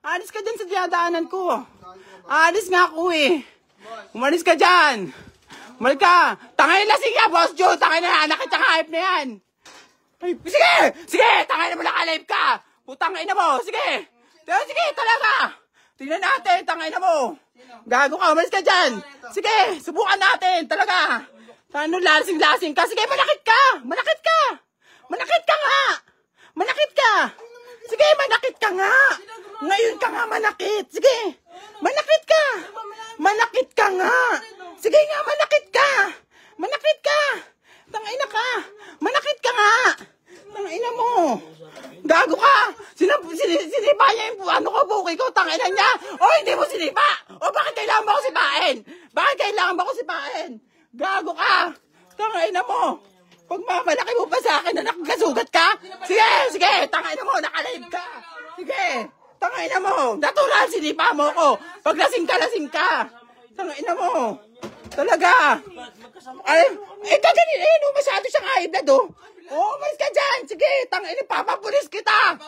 Alis ka dyan sa dadaanan ko! Alis nga ako eh! Umalis ka dyan! Umalis ka! Tangay lasing ka, Boss Joe! Tangay na, nakita ka, hype na yan! Ay, sige! Sige! Tangay na mo, naka-live ka! Putang ina mo! Sige! Sige, talaga! Tingnan natin, tangay na mo! Gago ka, umalis ka dyan! Sige, subukan natin, talaga! Ano, lasing-lasing ka? Sige, manakit ka! Manakit ka! Manakit ka nga! Manakit ka! Sige, manakit ka nga! Ngayon ka nga manakit! Sige! Manakit ka! Manakit ka nga! Sige nga, manakit ka! Manakit ka! Tangina ka! Manakit ka nga! Tangina mo! Gago ka! Sinipa niya yung ano ko, buki ko, tangina niya! O, hindi mo sinipa! O, bakit kailangan ba ko sipain? Bakit kailangan ba ko sipain? Gago ka! Tangina mo! Pag mamalaki mo pa sa akin na nakagasugat ka? Sige! Sige! Tangina mo! Nakalive ka! Sige! Tangina mo! Natural! Sinipa mo ko! Pag lasing ka! Tangina mo! Talaga! Ay! Kaganin! Masyado siyang high-blood oh! Oh, umalis ka dyan! Sige! Tangina! Papapulis kita!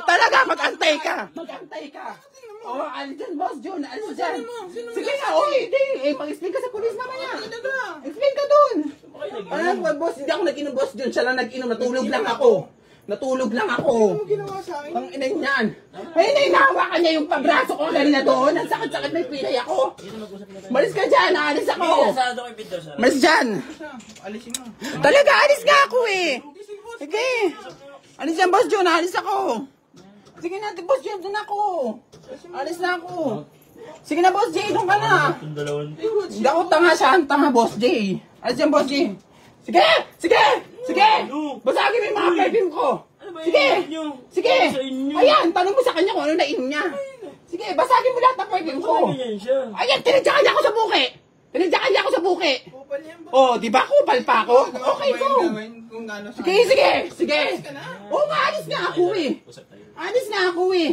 Talaga! Mag-antay ka! Mag-antay ka! Oh, alis dyan, Boss Jun! Alis dyan! Sige nga! Oh, hindi! Eh, mag-explain ka sa pulis naman yan! Explain ka dun! Ano, boss? Hindi ako nag-inom, Boss Jun. Siya lang nag-inom. Natulog lang ako. Natulog lang ako. Ano ginawa sa akin? Ang inay niyan. Ay, nahawakan niya yung pabraso ko kanina doon. Ang sakit-sakit may pilay ako. Malis ka dyan. Alis ako. Malis dyan. Alisin mo. Talaga, alis nga ako eh. Sige. Alis dyan, Boss Jun. Alis ako. Sige na, Boss Jun. Doon ako. Alis na ako. Sige na, Boss J. Doon ka na. Hindi ako tanga siya. Ang tanga, Boss J. Alis dyan, Boss J. Sige! Sige! Sige! Basagin mo yung mga perfume ko! Sige! Sige! Ayan, tanong mo sa kanya kung ano nainom niya. Sige, basagin mo lahat ng perfume ko. Ayan, tinadyakan niya ako sa buki! Tinadyakan niya ako sa buki! Kupal yan ba? Oh, di ba kupal pa ako? Okay, go! Kung ano sa Sige, sige! Sige! Oh, maalis nga ako eh! Alis nga ako eh!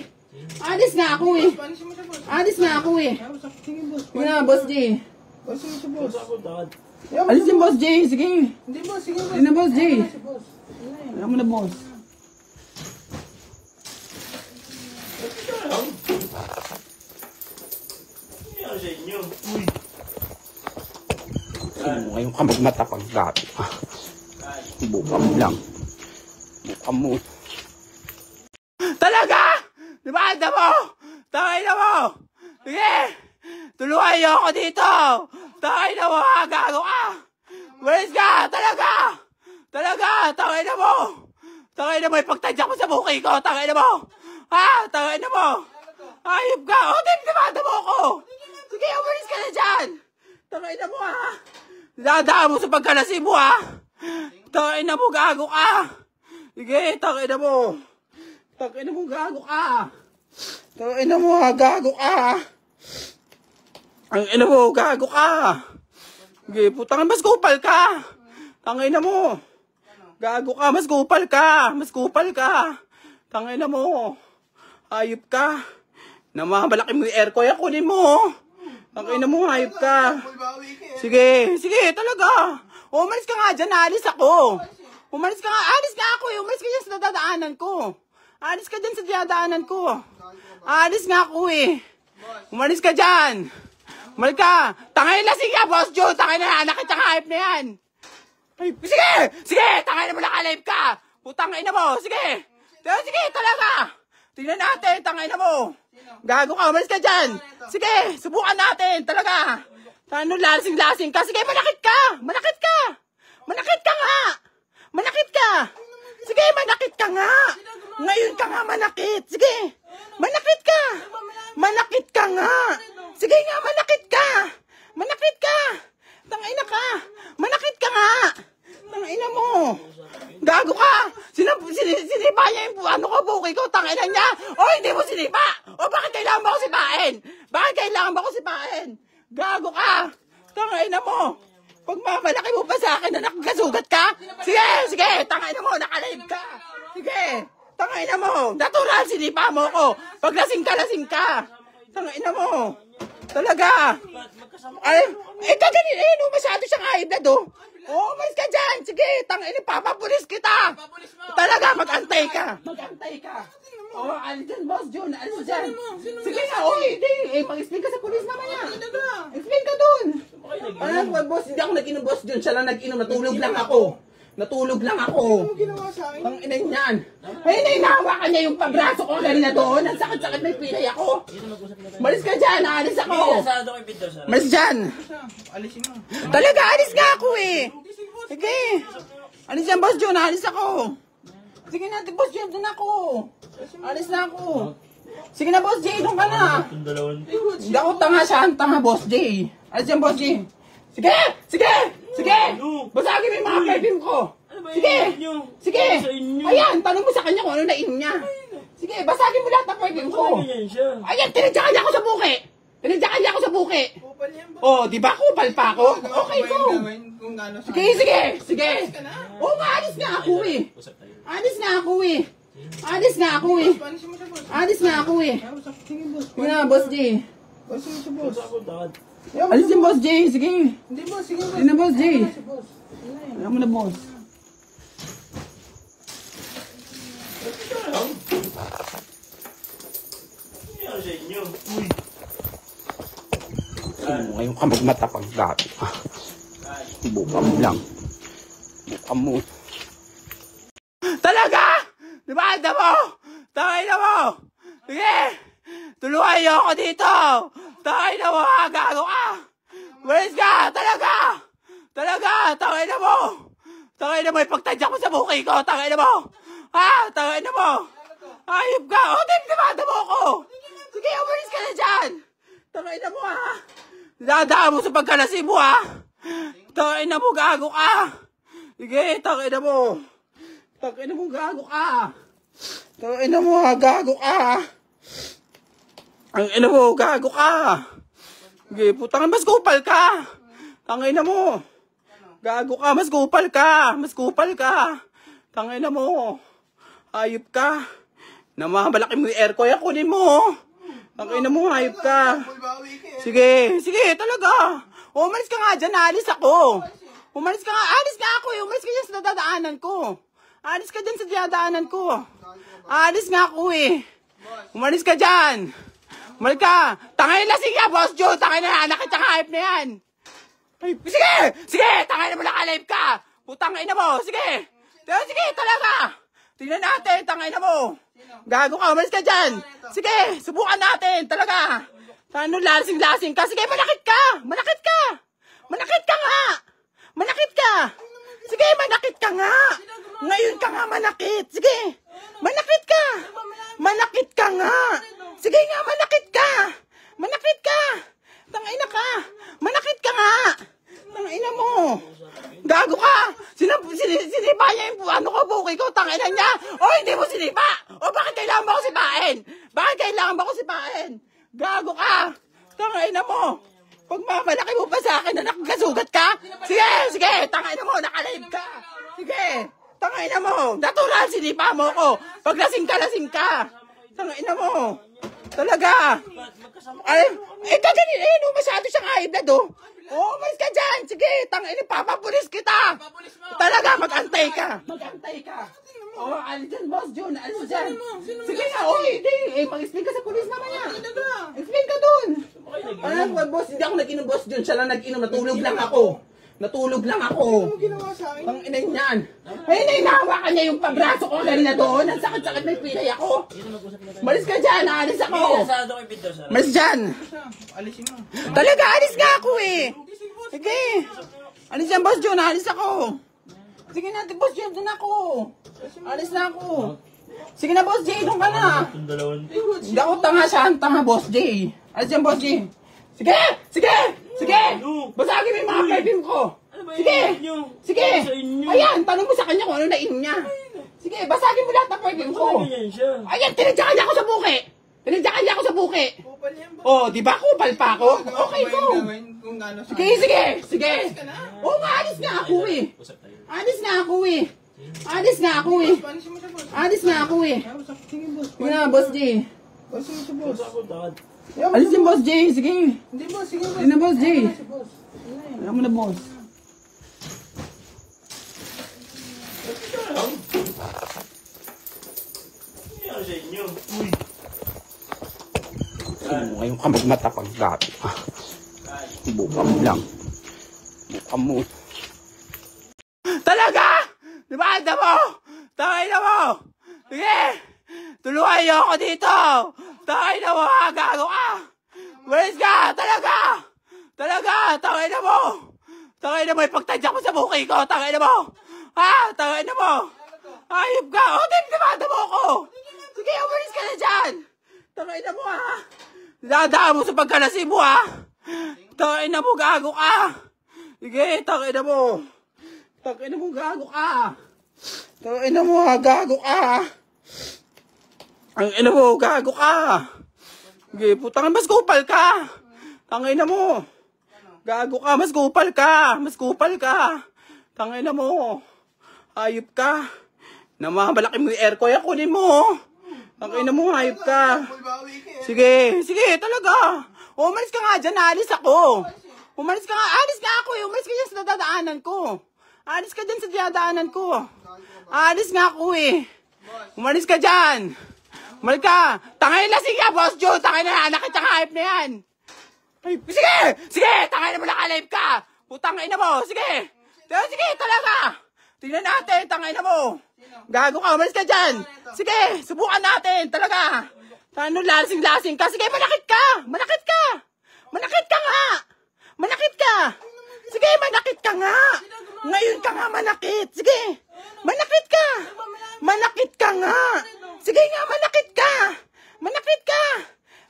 Alis nga ako eh! Alisin mo siya, boss. Alis nga ako eh! Sige, boss. Sige na, Boss J. Alisin mo siya, boss. Alis yung Boss J, sige! Hindi, boss. Sige, boss. Sige na, Boss J. Si boss. Alam mo na, boss. Ano sa inyo? Ngayon ka magmatapang gabi ka. Bukam lang. Bukam mo. Talaga! Demanda mo! Tangay na mo! Sige! Tulungan niyo ako dito! Tangay na mo ha! Gago ka! Walis ka! Talaga! Talaga! Tangay na mo! Tangay na mo! Ipagtadyak mo sa buki ko! Tangay na mo! Ha? Tangay na mo! Ayop ka! O, demanda mo ako! Sige, umalis ka na dyan! Tangay na mo ha! Dadaan mo sa pagkalasi mo ha! Tangay na mo! Gago ka! Sige, tangay na mo! Tangay na mo! Gago ka! Tangay na mo ha! Gago ka! Ang ina mo, gago ka! Sige, putang mas kupal ka! Tangay na mo! Gago ka, mas kupal ka! Mas kupal ka! Tangay na mo! Hayop ka! Namamalaki mo yung aircon, kunin mo! Tangay na mo, hayop ka! Sige, sige, talaga! Umalis ka nga dyan, alis ako! Umalis ka nga, alis nga ako eh! Umalis ka dyan sa dadaanan ko! Alis ka dyan sa dadaanan ko! Alis nga ako eh! Umalis ka dyan! Umalis ka! Tangay lasing ka, Boss Joe! Tangay na, nakita ka, hype na yan! Ay, sige! Sige! Tangay na mo, naka-live ka! Putang ina mo! Sige! Sige, talaga! Tingnan natin, tangay na mo! Gago ka, umalis ka dyan! Sige, subukan natin, talaga! Ano, lasing-lasing ka? Sige, manakit ka! Manakit ka! Manakit ka nga! Manakit ka! Sige, manakit ka nga! Ngayon ka nga manakit! Sige! Manakit ka! Manakit ka nga! Sige nga, manakit sinipa niya yung ano ko, buki ko, tangina niya. O, hindi mo sinipa. O, bakit kailangan ba ako sipain? Bakit kailangan ba ako sipain? Gago ka. Tangina mo. Pag mamalaki mo pa sa akin na nakakasugat ka. Sige, sige, tangina mo, nakalive ka. Sige, tangina mo. Natural, sinipa mo ko. Pag lasing ka. Tangina mo. Talaga. Ay, kaganina, masyado siyang high blood, oh. Oh, mas ka dyan. Sige, tangina, papapulis kita. Talaga, mag-antay ka. Oh, alis dyan, Boss Jun. Alis dyan. Sige na, oh, hindi. Mag-explain ka sa pulis naman yan. Explain ka dun. Ano, boss, hindi ako nag-inom, Boss Jun. Siya lang nag-inom. Natulog lang ako. Ano ginawa sa akin? Ang inay niyan. Ay, nahawakan niya yung pabraso ko kanina doon. Ang sakit-sakit, may pilay ako. Malis ka dyan, aalis ako. Malis dyan. Alisin mo. Talaga, alis nga ako eh. Sige. Alis yan, Boss Jun, alis ako. Sige na, Boss Jun, doon ako. Alis na ako. Sige na, Boss J, doon ka na. Hindi ako tanga siya, ang tanga, Boss J. Alis yan, Boss J. Sige! Basagin mo yung mga perfume ko. Sige! Ayan, tanong mo sa kanya kung ano nainom niya. Sige, basagin mo lahat ng perfume ko. Ayan, tinadyakan niya ako sa buki. Oh, di ba kupal pa ako? Okay ko. Sige. Oh, maalis nga ako eh. Sige na, Boss J. Alis yung Boss J, sige. Hindi, boss. Sige, boss. Sige na, Boss J. Si boss. Alam mo na, boss. Ano sa inyo? Ngayon ka magmatapang dati. Buka mo lang. Talaga! Di ba, anda mo? Tangay na mo! Sige! Tulungan niyo ako dito! Tangay na mo, gago ka! Walis ka! Talaga! Tangay na mo! Ipagtadya ko sa buki ko! Tangay na mo! Ha? Tangay na mo! Ayop ka! O, dimdimada mo ko! Sige, umalis ka na dyan! Tangay na mo, ha? Dadaan mo sa pagkalasi mo, ha? Tangay na mo, gago ka! Sige, tangay na mo! Gago ka! Tangay na mo, ha? Gago ka! Ang ina mo, gago ka! Sige, putang, mas kupal ka! Tangay na mo! Gago ka, mas kupal ka! Tangay na mo! Ayop ka! Namamalaki mo yung airco, yan, kunin mo! Tangay na mo, ayop ka! Sige, talaga! Umalis ka nga dyan, alis ako! Alis ka dyan sa dadaanan ko! Alis nga ako eh! Umalis ka dyan! Umalis ka! Tangay na, sige, Boss Joe! Tangay na, nakita nga, hype na yan! Ay, sige! Tangay na mo, naka-live ka! Putang ina mo! Sige, talaga! Tingnan natin, tangay na mo! Gago ka, umalis ka dyan! Sige, subukan natin, talaga! Ano, lasing-lasing ka? Sige, manakit ka! Manakit ka nga! Sige, manakit ka nga! Ngayon ka nga manakit! Sige! Manakit ka nga! Sige nga, manakit ka! Tangina ka! Manakit ka nga! Tangina mo! Gago ka! Sinipa niya yung ano ko, buki ko, tangina niya! O, hindi mo sinipa! O, bakit kailangan ba ako sipain? Gago ka! Tangina mo! Pag mamalaki mo pa sa akin na nakakasugat ka. Sige, tangina mo, nakalive ka. Sige, tangina mo. Natural, sinipa mo ko. Pag lasing ka. Tangina mo. Talaga. Ay, kaganina, masyado siyang high blood, oh. Oh, mas ka dyan. Sige, tangina, papapulis kita. Talaga, mag-antay ka. Oh, alis dyan, Boss Jun. Alis dyan. Sige na, oh, hindi. Mag-explain ka sa pulis naman yan. Explain ka dun. Ano, Boss, hindi ako nag-inom, Boss Jun. Siya lang nag-inom. Natulog lang ako. Ano ginawa sa akin? Ang inay niyan. Ay, nahawakan niya yung pabraso ko kanina doon. Ang sakit-sakit, may pilay ako. Malis ka dyan, aalis ako. Malis dyan. Alisin mo. Talaga, alis nga ako eh. Sige. Alis dyan, Boss Jun, aalis ako. Sige na, Boss Jun, doon ako. Alis na ako. Sige na, Boss J, doon ka na. Hindi ako tanga siya, ang tanga, Boss J. Alis dyan, Boss J. Sige! Basagin mo yung mga perfume ko. Sige! Ayan, tanong mo sa kanya kung ano nainom niya. Sige, basagin mo lahat ng perfume ko. Ganyan siya. Ayan, tinadyakan niya ako sa buki. Tinadyakan niya ako sa buki. Kupal yan ba? Oh, di ba kupal pa ako? Okay, go. Gawin kung ano sa Sige, sige, sige. ka na. Oo nga, alis nga ako eh. Usap tayo. Alis nga ako eh. Alis nga ako eh. Panisin mo siya, boss. Alis nga ako eh. Sige, boss. Sige na, Boss J. Panisin mo siya, boss. Usap ko, dad. Alis yung Boss J, sige. Hindi, boss. Sige, boss. Sige na, Boss J. Si boss. Alam mo na, boss. Ano sa inyo? Ngayon ka magmatapang dati. Bukam lang. Bukam mo. Talaga! Di ba anda mo? Takay na mo! Sige! Tulungan niyo ako dito! Takay na mo ha! Gago ka! Walis ka! Talaga! Talaga! Takay na mo! Takay na mo! Ipagtadya ko sa buki ko! Takay na mo! Ha? Takay na mo! Ayop ka! O, dinimanda mo ako! Sige, umalis ka na dyan! Takay na mo ha! Dadaan mo sa pagkalasi mo ha! Takay na mo! Gago ka! Sige, takay na mo! Takay na mo! Gago ka! Takay na mo ha! Gago ka! Ang ina mo! Gago ka! Sige, putang mas kupal ka! Tangay na mo! Gago ka! Mas kupal ka! Mas kupal ka! Tangay na mo! Hayop ka! Namamalaki mo yung airco, yan kunin mo! Tangay na mo! Hayop ka! Sige! Sige! Talaga! Umalis ka nga dyan! Alis ako! Umalis ka nga! Alis nga ako eh! Umalis ka dyan sa dadaanan ko! Alis ka dyan sa dadaanan ko! Alis nga ako eh! Umalis ka dyan! Umalis ka! Tangay na sige! Boss Joe! Tangay na! Nakita ka hype na yan! Ay, sige! Sige! Tangay na mo naka-live ka! Putang ina mo! Sige! Sige! Talaga! Tingnan natin! Tangay na mo! Gago ka! Umalis ka dyan! Sige! Subukan natin! Talaga! Ano, lasing-lasing ka? Sige! Manakit ka! Manakit ka! Manakit ka nga! Manakit ka! Sige! Manakit ka nga! Ngayon ka nga manakit! Sige! Manakit ka! Manakit ka nga! Sige nga! Manakit ka! Manakit ka!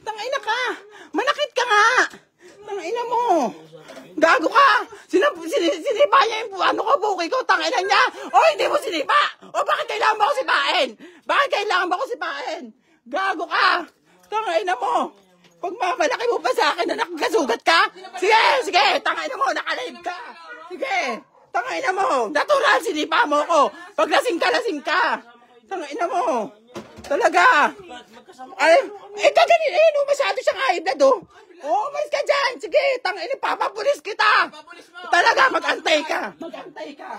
Tangina ka! Manakit ka nga! Tangina mo! Gago ka! Sinipa niya yung ano ko, buki ko, tangina niya! O hindi mo sinipa! O bakit kailangan mo ako sipain? Bakit kailangan mo ako sipain? Gago ka! Tangina mo! Pag mamalaki mo pa sa akin na nakagasugat ka? Sige! Sige! Tangina mo! Nakalive ka! Sige! Tangina mo! Natural sinipa mo ko! Pag lasing ka! Tangina mo! Talaga! Ay, kaganin, no, masyado siyang high blood, oh. Oh, umalis ka dyan. Sige, tangin, papapulis kita. Talaga, mag-antay ka. Mag-antay ka.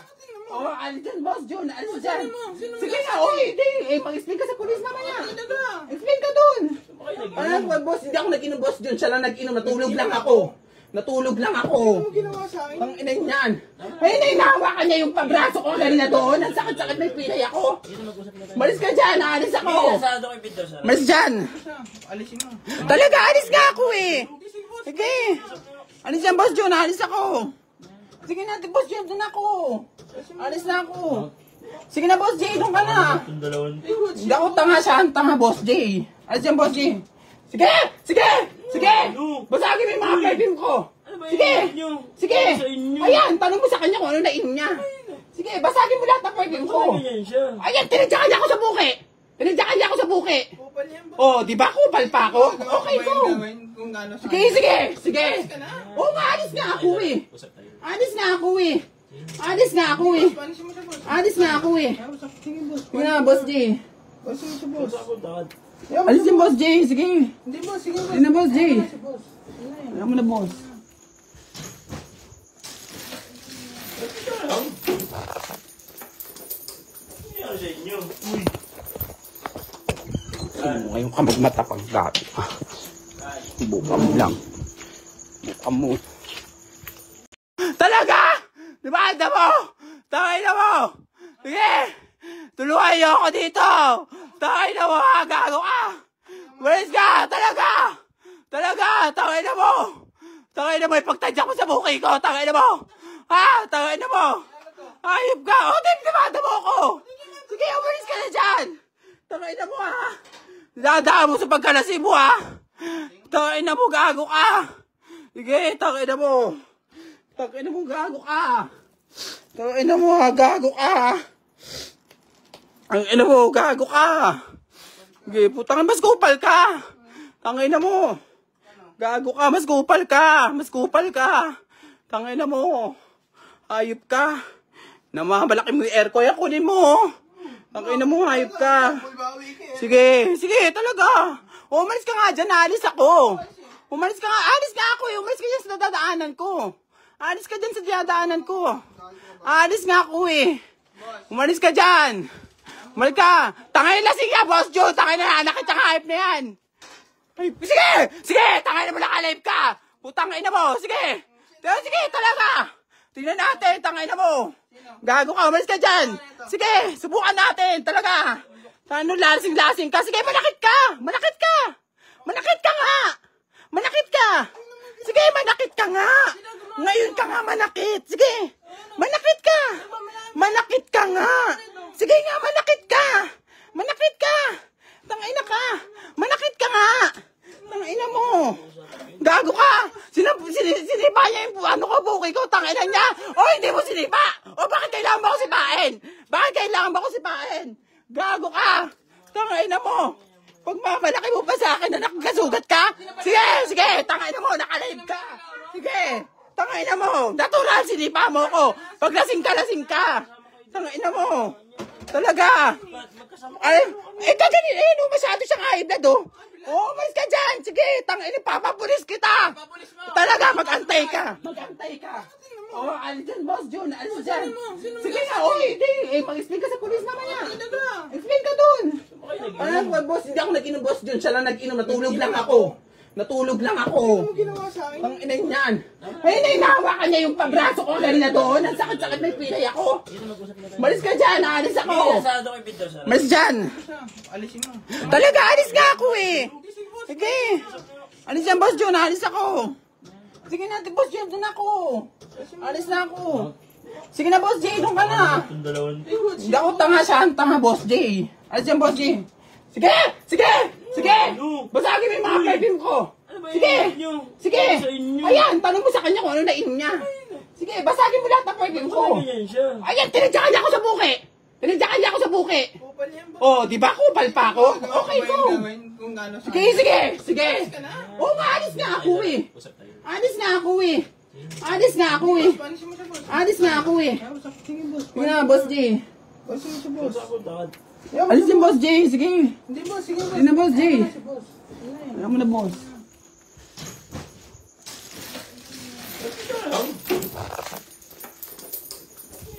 Oh, alis dyan, Boss Jun. Alis dyan. Sige nga, oh, hindi. Eh, mag-explain ka sa pulis mamaya. Explain ka dun. Ano, boss, hindi ako nag-inom, Boss Jun. Siya lang nag-inom. Natulog lang ako. Ano ginawa sa akin? Ang ina niyan. Ay, hinahawakan niya yung pabraso ko kanina doon. Ang sakit-sakit may pilay ako. Malis ka dyan, alis ako. Nasado ko yung video, sir. Malis dyan. Alisin mo. Talaga, alis nga ako eh. Sige. Alis yan, Boss Jun, alis ako. Sige na, Boss Jun, doon ako. Alis na ako. Sige na, Boss J, doon ka na. Yung dalawang... Hindi ako tanga siya, ang tanga, Boss J. Alis yan, Boss J. Sige! Sige! Sige! Basagin mo yung mga perfume ko. Sige! Sige! Ayan, tanong mo sa kanya kung ano nainom niya. Sige, basagin mo lahat ng perfume ko. Ganyan siya. Ayan, tinadyakan niya ako sa buki. Tinadyakan niya ako sa buki. Kupal yan ba? Oh, di ba kupal pa ako? Okay, go. Gawin kung ano sa Sige, sige, sige. Oo nga, alis nga ako eh. Usap tayo. Alis nga ako eh. Alis nga ako eh. Panisin mo siya, boss. Alis nga ako eh. Sige, boss. Sige na, Boss J. Panisin mo siya, boss. Usap ko, dad. Alis yung Boss J, sige. Hindi, boss. Sige, boss. Sige na, Boss J. Si boss. Alam mo na, boss. Ano sa inyo? Ngayon ka magmatapang dati. Bukam lang. Bukam mo. Talaga! Di ba anda mo? Takay na mo! Sige! Tulungan niyo ako dito! Takay na mo ha! Gago ka! Walis ka! Talaga! Talaga! Takay na mo! Takay na mo! Ipagtadya ko sa buki ko! Takay na mo! Ha? Takay na mo! Ayop ka! O, dinimanda mo ako! Sige, umalis ka na dyan! Takay na mo ha! Dadaan mo sa pagkalasi mo ha! Takay na mo! Gago ka! Sige, takay na mo! Takay na mo! Gago ka! Takay na mo ha! Gago ka! Ang ina mo, gago ka. Sige, putang mas kupal ka. Tangina mo. Gago ka, mas kupal ka. Mas kupal ka. Tangina mo. Hayop ka. Namamalaki mo yung aircon, kunin mo. Tangina mo, hayop ka. Sige, sige, talaga. Umalis ka nga dyan, alis ako. Umalis ka nga, alis nga ako eh. Umalis ka dyan sa dadaanan ko. Alis ka dyan sa dadaanan ko. Alis nga ako eh. Umalis ka dyan. Umalis ka. Tangay lasing ka, Boss Joe. Tangay na, nakita ka, hype na yan. Ay, sige, sige, tangay na mo naka-live ka. Putang ina mo, sige. Sige, talaga. Tingnan natin, tangay na mo. Gago ka, umalis ka dyan. Sige, subukan natin, talaga. Ano, lasing-lasing ka. Sige, manakit ka. Manakit ka. Manakit ka nga. Manakit ka. Sige, manakit ka nga. Ngayon ka nga manakit. Sige, manakit ka. Manakit ka nga. Sige nga, manakit ka. Manakit ka. Tangina ka. Manakit ka nga. Tangina mo. Gago ka. Sinipa niya yung ano ko, buki ko. Tangina niya. O, hindi mo sinipa. O, bakit kailangan ba ko sipain? Bakit kailangan ba ko sipain? Gago ka. Tangina mo. Pag mamalaki mo pa sa akin na nakagasugat ka. Sige, sige. Tangina mo, nakalive ka. Sige. Tangina mo. Natural, sinipa mo ko. Pag lasing ka. Tangina mo. Talaga. Ay, kaganina eh, no, masyado siyang high blood, oh. Oh, umalis ka dyan. Sige, tangina, papapulis kita. Talaga, mag-antay ka. Mag-antay ka. Oh, alis dyan, Boss Jun. Alis dyan. Sige nga, oh, hindi. Eh, mag-explain ka sa pulis mamaya. Explain ka dun. Ano, Boss, hindi ako nag-inom, Boss Jun. Siya lang nag-inom. Natulog lang ako. Natulog lang ako. Ang ina niyan. Ay, nainahawakan niya yung pabraso ko kanina doon. Ang sakit-sakit may pilay ako. Malis ka dyan, alis ako. Malis dyan. Alisin mo. Talaga, alis nga ako eh. Sige. Alis dyan, Boss Jun, alis ako. Sige na, Boss Jun, doon ako. Alis na ako. Sige na, Boss J, doon ka na. Hindi ako tanga siya, ang tanga, Boss J. Alis dyan, Boss J. Sige! Sige! Sige! Basagin mo yung mga perfume ko! Sige! Sige! Ayan, tanong mo sa kanya kung ano nainom niya. Sige, basagin mo lahat ng perfume ko. Ayan, tinadyakan niya ako sa buki! Tinadyakan niya ako sa buki! Oh, di ba kupal pa ako? Okay, go! Sige, sige! Sige! Oh, maalis nga ako eh! Alis nga ako eh! Alis nga ako eh! Alis nga ako eh! Sige na, Boss J. Alis yung Boss J, sige. Hindi, boss. Sige, boss. Sige na, Boss J. Alam mo na, boss.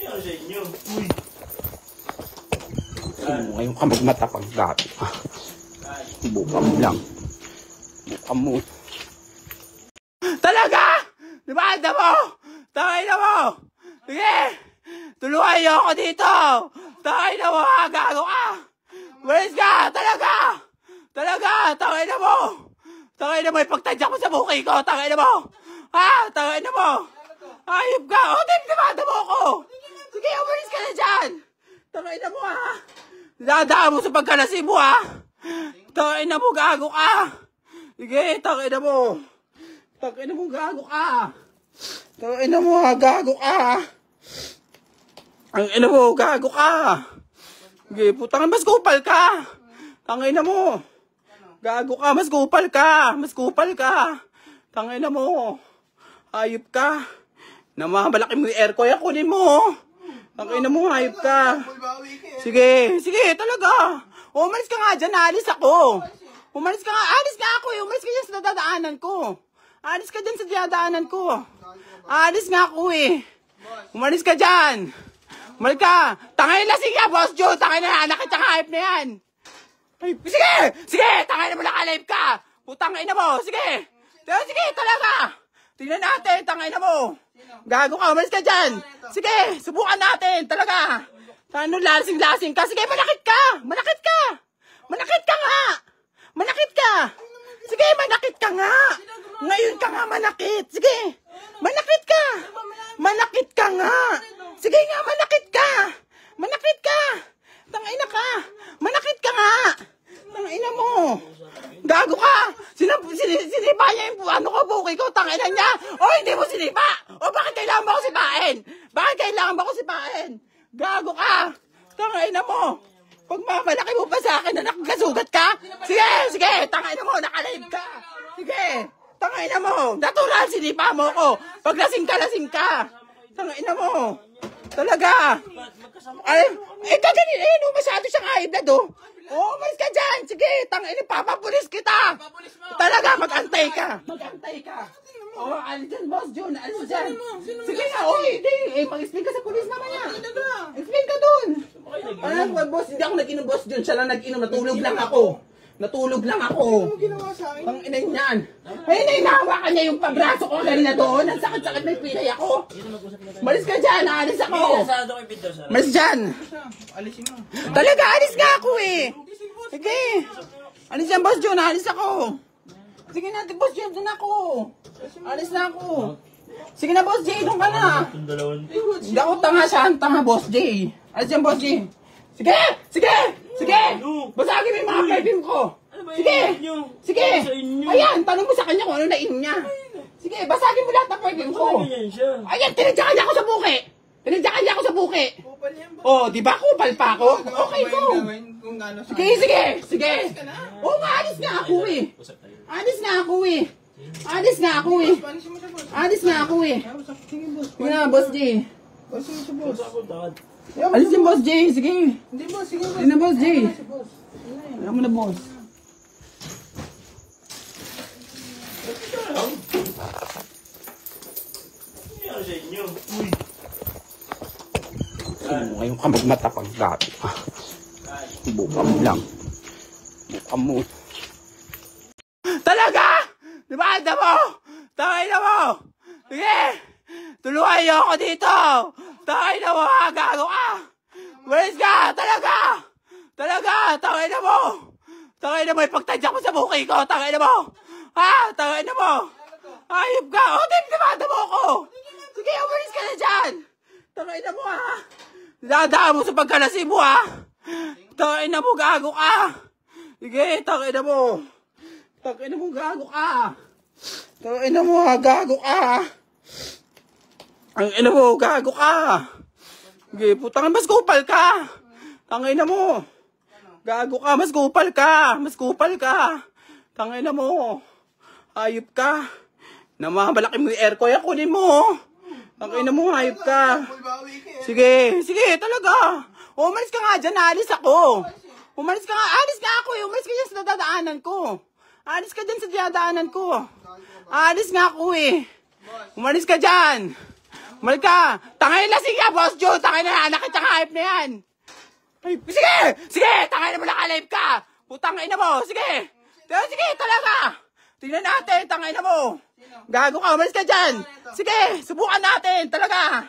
Ano sa inyo? Ngayon ka magmatapang dati. Buka mo lang. Buka mo. Talaga! Libanda mo! Tangay na mo! Sige! Tulungan niyo ako dito! Tangay na mo! Gago ka! Walis ka! Talaga! Talaga! Tangay na mo! Tangay na mo! Ipagtadyak mo sa buki ko! Tangay na mo! Ha? Tangay na mo! Ayop ka! O, libanda mo ako! Sige, umalis ka na dyan! Tangay na mo ha! Dadaan mo sa pagkalasi mo ha! Tangay na mo! Gago ka! Sige, tangay na mo! Tangay na mo! Gago ka! Tangay na mo ha! Gago ka! Ang ina mo, gago ka. Sige, putang mas kupal ka. Tangay na mo. Gago ka, mas kupal ka. Mas kupal ka. Tangay na mo. Hayop ka. Namamalaki mo yung aircon, kunin mo. Tangay na mo, hayop ka. Sige, sige, talaga. Umalis ka nga dyan, alis ako. Umalis ka nga, alis nga ako eh. Umalis ka dyan sa dadaanan ko. Alis ka dyan sa dadaanan ko. Alis nga ako eh. Umalis ka dyan. Umalis ka! Tangay lasing ka, Boss Joe! Tangay na, nakita ka, hype na yan! Ay, sige! Sige! Tangay na mo naka-live ka! Putang ina mo! Sige! Sige, talaga! Tingnan natin, tangay na mo! Gago ka, umalis ka dyan! Sige, subukan natin, talaga! Ano, lasing-lasing ka? Sige, manakit ka! Manakit ka! Manakit ka nga! Manakit ka! Sige, manakit ka nga! Ngayon ka nga manakit! Sige! Manakit ka! Manakit ka nga! Sige nga, manakit ka! Manakit ka! Tangina ka! Manakit ka nga! Tangina mo! Gago ka! Sinipa niya yung ano ko, buki ko, tangina niya! O, hindi mo sinipa! O, bakit kailangan ba ko sipain? Bakit kailangan ba ko sipain? Gago ka! Tangina mo! Pagmamalaki mo pa sa akin na nakakasugat ka? Sige, sige, tangay na mo, nakalive ka. Sige, tangay na mo. Natural, sinipa mo ko. Pag lasing ka. Tangay na mo. Talaga. Ay, kaganin, masyado siyang high blood, oh. Oh, mas ka dyan. Sige, tangay na, papapulis kita. Talaga, mag-antay ka. Oh, alis dyan, Boss Jun, alis dyan. Sige nga, hindi. Mag-explain ka sa pulis mamaya. Explain ka dun. Boss, hindi ako nag-inom, Boss Jun. Siya lang nag-inom, natulog lang ako. Ano ginawa sa akin? Ang inay niyan. Ay, nahawakan niya yung pabraso ko kanina doon. Ang sakit-sakit, may pilay ako. Malis ka dyan, aalis ako. Malis dyan. Alisin mo. Talaga, alis nga ako eh. Sige. Alis dyan, Boss Jun, alis ako. Sige na, Boss Jun, doon ako. Alis na ako. Sige na, Boss J, doon ka na. Hindi ako tanga siya, ang tanga, Boss J. Alis dyan, Boss J. Sige! Basagin mo yung mga perfume ko. Sige! Ayan, tanong mo sa kanya kung ano nainom niya. Sige, basagin mo lahat ng perfume ko. Ayan, tinadyakan niya ako sa buki. Oh, di ba kupal pa ako? Okay, go. Sige. Oh, maalis nga ako eh. Sige na, Boss J. Alis yung Boss J, sige. Hindi, boss. Sige, boss. Sige na, Boss J. Si boss. Alam mo na, Boss. Ano sa inyo? Ngayon ka magmatapang gabi. Buka mo lang. Talaga! Di ba, anda mo? Tangay na mo! Sige! Tulungan niyo ako dito! Tangay na mo, gago ka! Walis ka! Talaga! Tangay na mo! Ipagtadya ko sa buki ko! Tangay na mo! Ha? Tangay na mo! Ayop ka! O, demanda mo ako! Sige, umalis ka na dyan! Tangay na mo, ha? Dadaan mo sa pagkalasi mo, ha? Tangay na mo, gago ka! Sige, tangay na mo! Gago ka! Tangay na mo, ha? Gago ka! Ang ina mo, gago ka! Sige, putang, mas kupal ka! Tangay na mo! Gago ka, mas kupal ka! Tangay na mo! Hayop ka! Namamalaki mo yung aircon, kunin mo! Tangay na mo, hayop ka! Sige, talaga! Umalis ka nga dyan, alis ako! Alis ka dyan sa dadaanan ko! Alis nga ako eh! Umalis ka dyan! Umalis ka! Tangay na siya, Boss Joe! Tangay na, nakit ang hype na yan! Ay, sige! Tangay na mo, naka-live ka! Putang ina mo! Sige, talaga! Tingnan natin, tangay na mo! Gago ka, umalis ka dyan! Sige, subukan natin, talaga!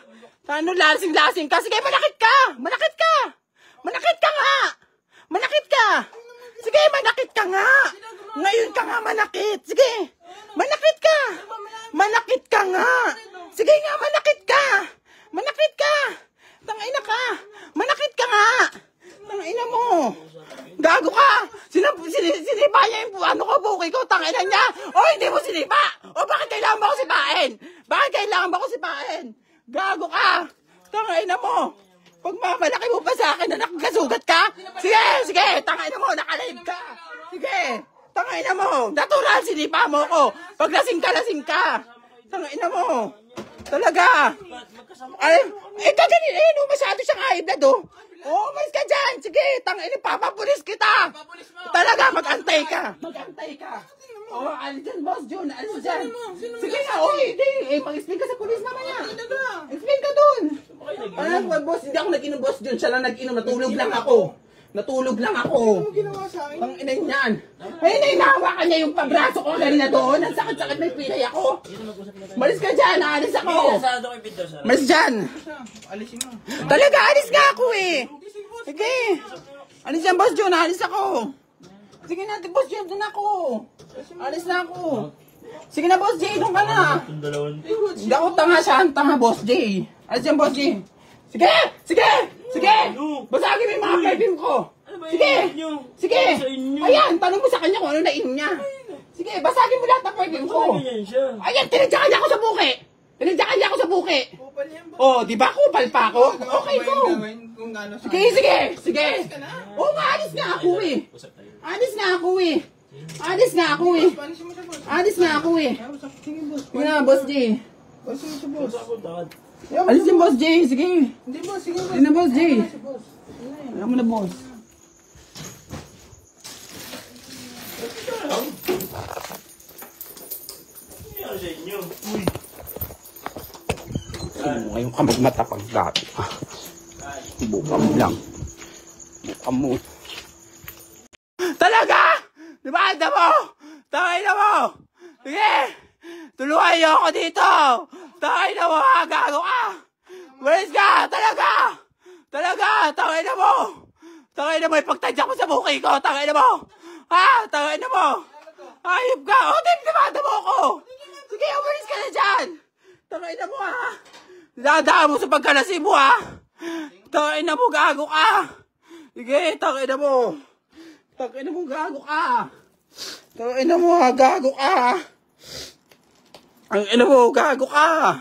Ano, lasing-lasing ka? Sige, manakit ka! Manakit ka nga! Sige, manakit ka nga! Ngayon ka nga manakit! Sige! Manakit ka nga! Sige nga, manakit ka! Tangina ka! Manakit ka nga! Tangina mo! Gago ka! Sinipa niya yung buki ko, tangina niya! O, hindi mo sinipa! O, bakit kailangan mo ako sipain? Gago ka! Tangina mo! Pagmamalaki mo pa sa akin na nakakasugat ka? Sige! Tangina mo, nakalive ka! Sige! Tangina mo! Natural, sinipa mo ko! Pag lasing ka! Tangina mo! Talaga! Ay, kaganin, masyado siyang high blood, oh. Oh, mas ka dyan! Sige, tangina, papapulis kita! Talaga, mag-antay ka! Oh, alis dyan, Boss Jun, alis dyan. Sige nga, hindi. Mag-explain ka sa pulis mamaya. Explain ka dun. Boss, hindi ako nag-inom, Boss Jun. Siya lang nag-inom, natulog lang ako. Ano ginawa sa akin? Ang inay niyan. Ay, nahawakan niya yung pabraso ko kanina doon. Ang sakit-sakit, may pilay ako. Malis ka dyan, aalis ako. Malis dyan. Alisin mo. Talaga, alis nga ako eh. Sige. Alis dyan, Boss Jun, alis ako. Sige na, Boss Jun, doon ako. Alis na ako. Sige na, Boss J, doon ka na. Hindi ako tanga siya, ang tanga, Boss J. Alis dyan, Boss J. Sige! Basagin mo yung mga perfume ko. Sige! Ayan, tanong mo sa kanya kung ano nainom niya. Sige, basagin mo lahat ng perfume ko. Ayan, tinadyakan niya ako sa buki. Tinadyakan niya ako sa buki. Kupal yan, boss. Oh, di ba kupal pa ako? Okay, go. Gawin kung gaano sa Sige, sige, sige. Oh, maalis nga ako eh. Alis nga ako eh. Alis nga ako eh. Panisin mo siya, boss. Alis nga ako eh. Sige, boss. Sige na, Boss J. Panisin mo siya, boss. Alis yung Boss J, sige. Hindi, boss. Sige, boss. Sige na, Boss J. Si boss. Alam mo na, boss. Ano sa inyo? Ngayon ka magmatapang dati. Bukam lang. Bukam mo. Talaga! Di ba anda mo? Tangay na mo! Sige! Tulungan niyo ako dito! Tangay na mo ha! Gago ka! Walis ka! Talaga! Talaga! Tangay na mo! Tangay na mo! Ipagtadya ko sa buki ko! Tangay na mo! Ha? Tangay na mo! Ayop ka! O, dinimanda mo ako! Sige, umalis ka na dyan! Tangay na mo ha! Dadaan mo sa pagkalasi mo ha! Tangay na mo! Gago ka! Sige, tangay na mo! Tangay na mo! Gago ka! Tangay na mo ha! Gago ka! Ang ina mo! Gago ka!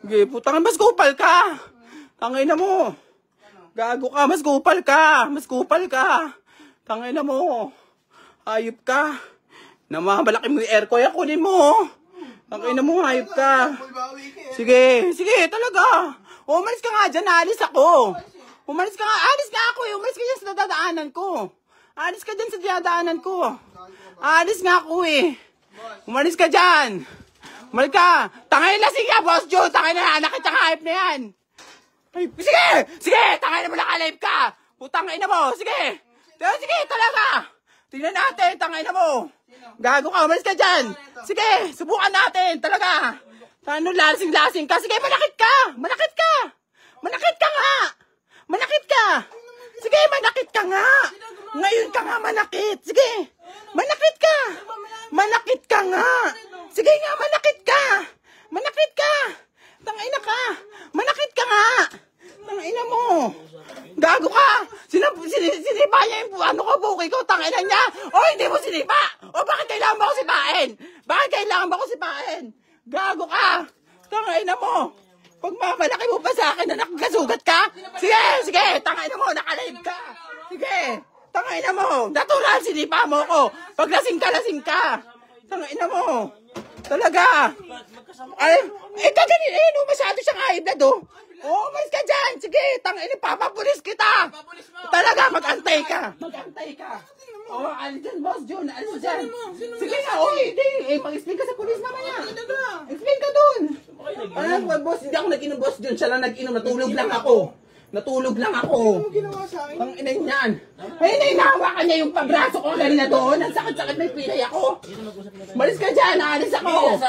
Sige, putang mas kupal ka! Tangay na mo! Gago ka! Mas kupal ka! Mas kupal ka! Tangay na mo! Hayop ka! Namamalaki mo yung airco, kunin mo! Tangay na mo! Hayop ka! Sige! Sige! Talaga! Umalis ka nga dyan! Alis ako! Umalis ka nga! Alis nga ako eh! Umalis ka dyan sa dadaanan ko! Alis ka dyan sa dadaanan ko! Alis nga ako eh! Umalis ka dyan! Umalis ka! Tangay na sige! Boss Joe! Tangay na! Nakita ka hype na yan! Ay, sige! Sige! Tangay na mo naka-live ka! Putang ina mo! Sige! Sige! Talaga! Tingnan natin! Tangay na mo! Gago ka! Umalis ka dyan! Sige! Subukan natin! Talaga! Ano, lasing-lasing ka? Sige, manakit ka! Manakit ka! Manakit ka nga! Manakit ka! Sige, manakit ka nga! Ngayon ka nga manakit! Sige! Manakit ka! Manakit ka nga! Sige nga, manakit ka! Manakit ka! Tangina ka! Manakit ka nga! Tangina mo! Gago ka! Sinipa niya yung ano ko, buki ko, tangina niya! O, hindi mo sinipa! O, bakit kailangan mo ako sipain? Bakit kailangan mo ako sipain? Gago ka! Tangina mo! Pag mamalaki mo pa sa akin na nakagasugat ka? Sige! Sige! Tangina mo! Nakalive ka! Sige! Tangina mo! Natural, sinipa mo ko! Pag lasing ka! Tangina mo! Talaga! Ay, kaganin, no, masyado siyang high blood, oh. Oh, umalis ka dyan. Sige, tangina, papapulis kita. Talaga, mag-antay ka. Mag-antay ka. Oh, alis dyan, Boss Jun. Alis dyan. Sige nga, oh, hindi. Eh, mag-explain ka sa pulis mamaya. Explain ka dun. Ano, boss, hindi ako nag-inom, Boss Jun. Siya lang nag-inom. Natulog lang ako. Ano ginawa sa akin? Ang ina niyan. Ay, hinahawakan niya yung pabraso ko kanina doon. Ang sakit-sakit, may pilay ako. Malis ka dyan, alis ako.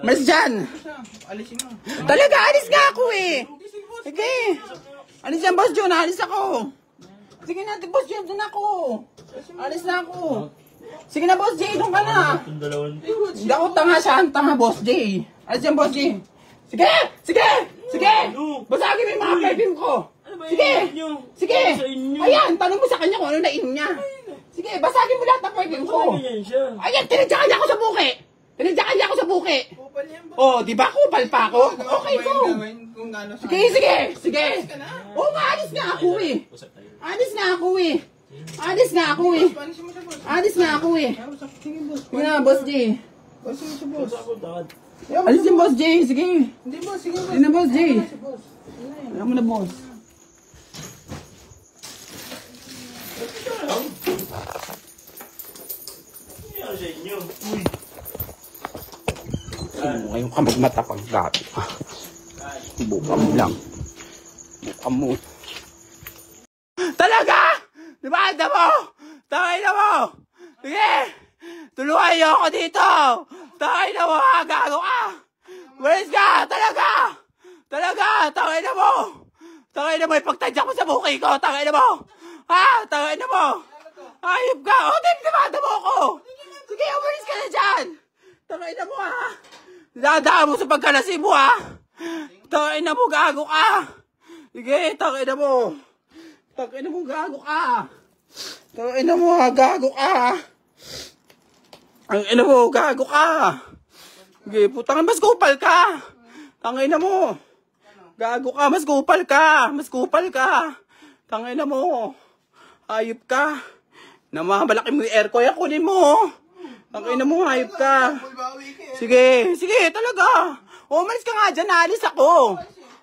Malis dyan. Alisin mo. Talaga, alis nga ako eh. Sige. Alis dyan, Boss Jun, alis ako. Sige na, Boss Jun, doon ako. Alis na ako. Sige na, Boss J, doon ka na. Hindi ako tanga siya, ang tanga, Boss J. Alis dyan, Boss J. Sige! Sige! Sige! Basagin mo yung mga perfume ko! Sige! Sige! Ayan, tanong mo sa kanya kung ano nainom niya. Sige, basagin mo lahat ng perfume ko. Ayan, tinadyakan niya ako sa buki! Tinadyakan niya ako sa buki! Kupal yan, boss. Oh, di ba kupal pa ako? Okay, go! Gawin kung gaano sa Sige, sige! Sige! Oh, maalis nga ako eh! Alis nga ako eh! Alis nga ako eh! Panisin mo siya, boss. Alis nga ako eh! Sige, boss. Sige na, Boss J. Panisin mo siya, boss. Alis yung Boss J, sige! Hindi, boss. Sige, boss. Sige na, Boss J. Si boss. Alam mo na, boss. Ano sa inyo? Ngayon ka magmatapang dati. Bukam lang. Bukam mo. Talaga! Di ba anda mo? Tangay na mo! Sige! Tulungan niyo ako dito! Tangay na mo ha! Gago ka! Walis ka! Talaga! Talaga! Tangay na mo! Tangay na mo! Ipagtadya ko sa buki ko! Tangay na mo! Ha? Tangay na mo! Ayop ka! O, dinimanda mo ako! Sige, umalis ka na dyan! Tangay na mo ha! Dadaan mo sa pagkalasi mo ha! Tangay na mo! Gago ka! Sige, tangay na mo! Tangay na mo! Gago ka! Tangay na mo ha! Gago ka! Ang ina mo! Gago ka! Sige, putang mas kupal ka! Tangina mo. Gago ka, mas kupal ka. Mas kupal ka. Tangina mo. Hayop ka. Namamalaki mo yung aircon. Kunin mo. Tangina mo, hayop ka. Sige, sige, talaga. Umalis ka nga dyan, alis ako.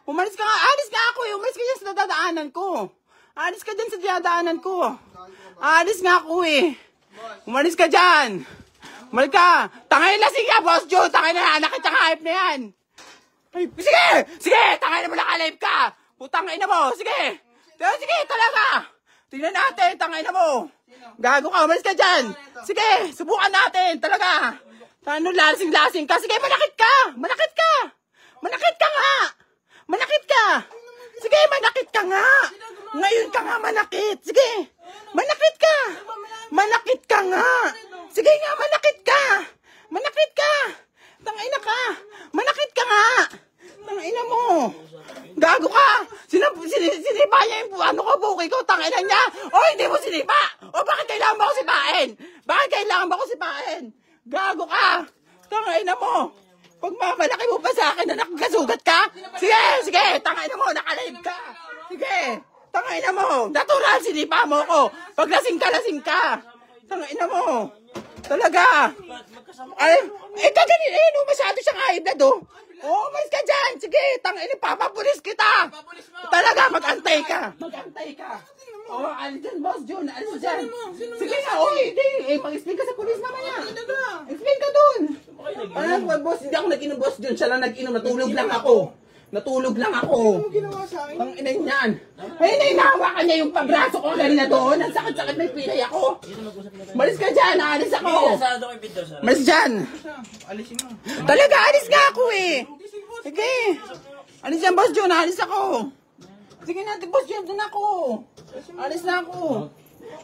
Umalis ka nga, alis ka ako. Umalis ka dyan sa dadaanan ko. Alis ka dyan sa dadaanan ko. Alis nga ako eh. Umalis ka dyan. Umalis ka. Tangay lasing ka, Boss Joe. Tangay na, nakita ka, hype na yan. Ay, sige! Sige! Tangay na mo naka-live ka! Putang ina mo! Sige! Sige, talaga! Tingnan natin, tangay na mo! Gago ka, umalis ka dyan! Sige, subukan natin, talaga! Ano, lasing-lasing ka? Sige, manakit ka! Manakit ka! Manakit ka nga! Manakit ka! Sige, manakit ka nga! Ngayon ka nga manakit! Sige! Manakit ka! Manakit ka nga! Sige nga, manakit ka! Manakit ka! Tangina ka! Manakit ka nga! Tangina mo! Gago ka! Sinipa niya yung ano ko, buki ko, tangina niya! O, hindi mo sinipa! O, bakit kailangan ba ko sipain? Bakit kailangan ba ko sipain? Gago ka! Tangina mo! Pag mamalaki mo pa sa akin na nakagasugat ka? Sige! Sige! Tangina mo! Nakalive ka! Sige! Tangina mo! Natural, sinipa mo ko! Pag lasing ka! Tangina mo! Talaga! Ay, kaganina eh, no, masyado siyang high blood, oh. Oh, umalis ka dyan. Sige, tangina, papapulis kita. Talaga, mag-antay ka. Mag-antay ka. Oh, alis dyan, Boss Jun. Alis dyan. Sige nga, oh, hindi. Eh, mag-explain ka sa pulis mamaya. Explain ka dun. Ano, Boss, hindi ako nag-inom, Boss Jun. Siya lang nag-inom. Natulog lang ako. Natulog lang ako. Ang inay niyan. Ay, inahawakan niya yung pabraso ko kanina doon. Ang sakit-sakit may pilay ako. Malis ka dyan, aalis ako. Malis dyan. Alisin mo. Talaga, alis nga ako eh. Sige. Alis dyan, Boss Jun, alis ako. Sige na, Boss Jun, doon ako. Alis na ako.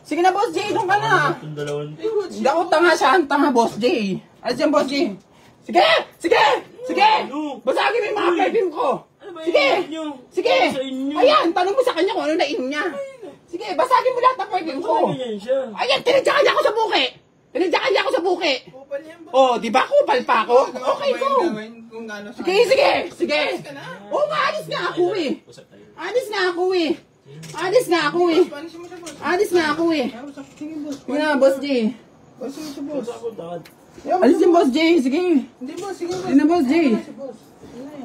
Sige na, Boss J, doon ka na. Hindi ako tanga siya, ang tanga, Boss J. Alis dyan, Boss J. Sige! Sige! Sige! Basagin mo yung mga perfume ko! Sige! Sige! Ayan, tanong mo sa kanya kung ano nainom niya. Sige, basagin mo lahat ng perfume ko. Ayan, tinadyakan niya ako sa buki! Tinadyakan niya ako sa buki! Oh, di ba kupal pa ako? Okay, go! Sige, sige! Sige! Oh, maalis nga ako eh! Alis nga ako eh! Alis nga ako eh! Alis nga ako eh! Sige na, Boss J. Alis yung Boss J, sige. Hindi, boss. Sige, boss. Sige na, Boss J.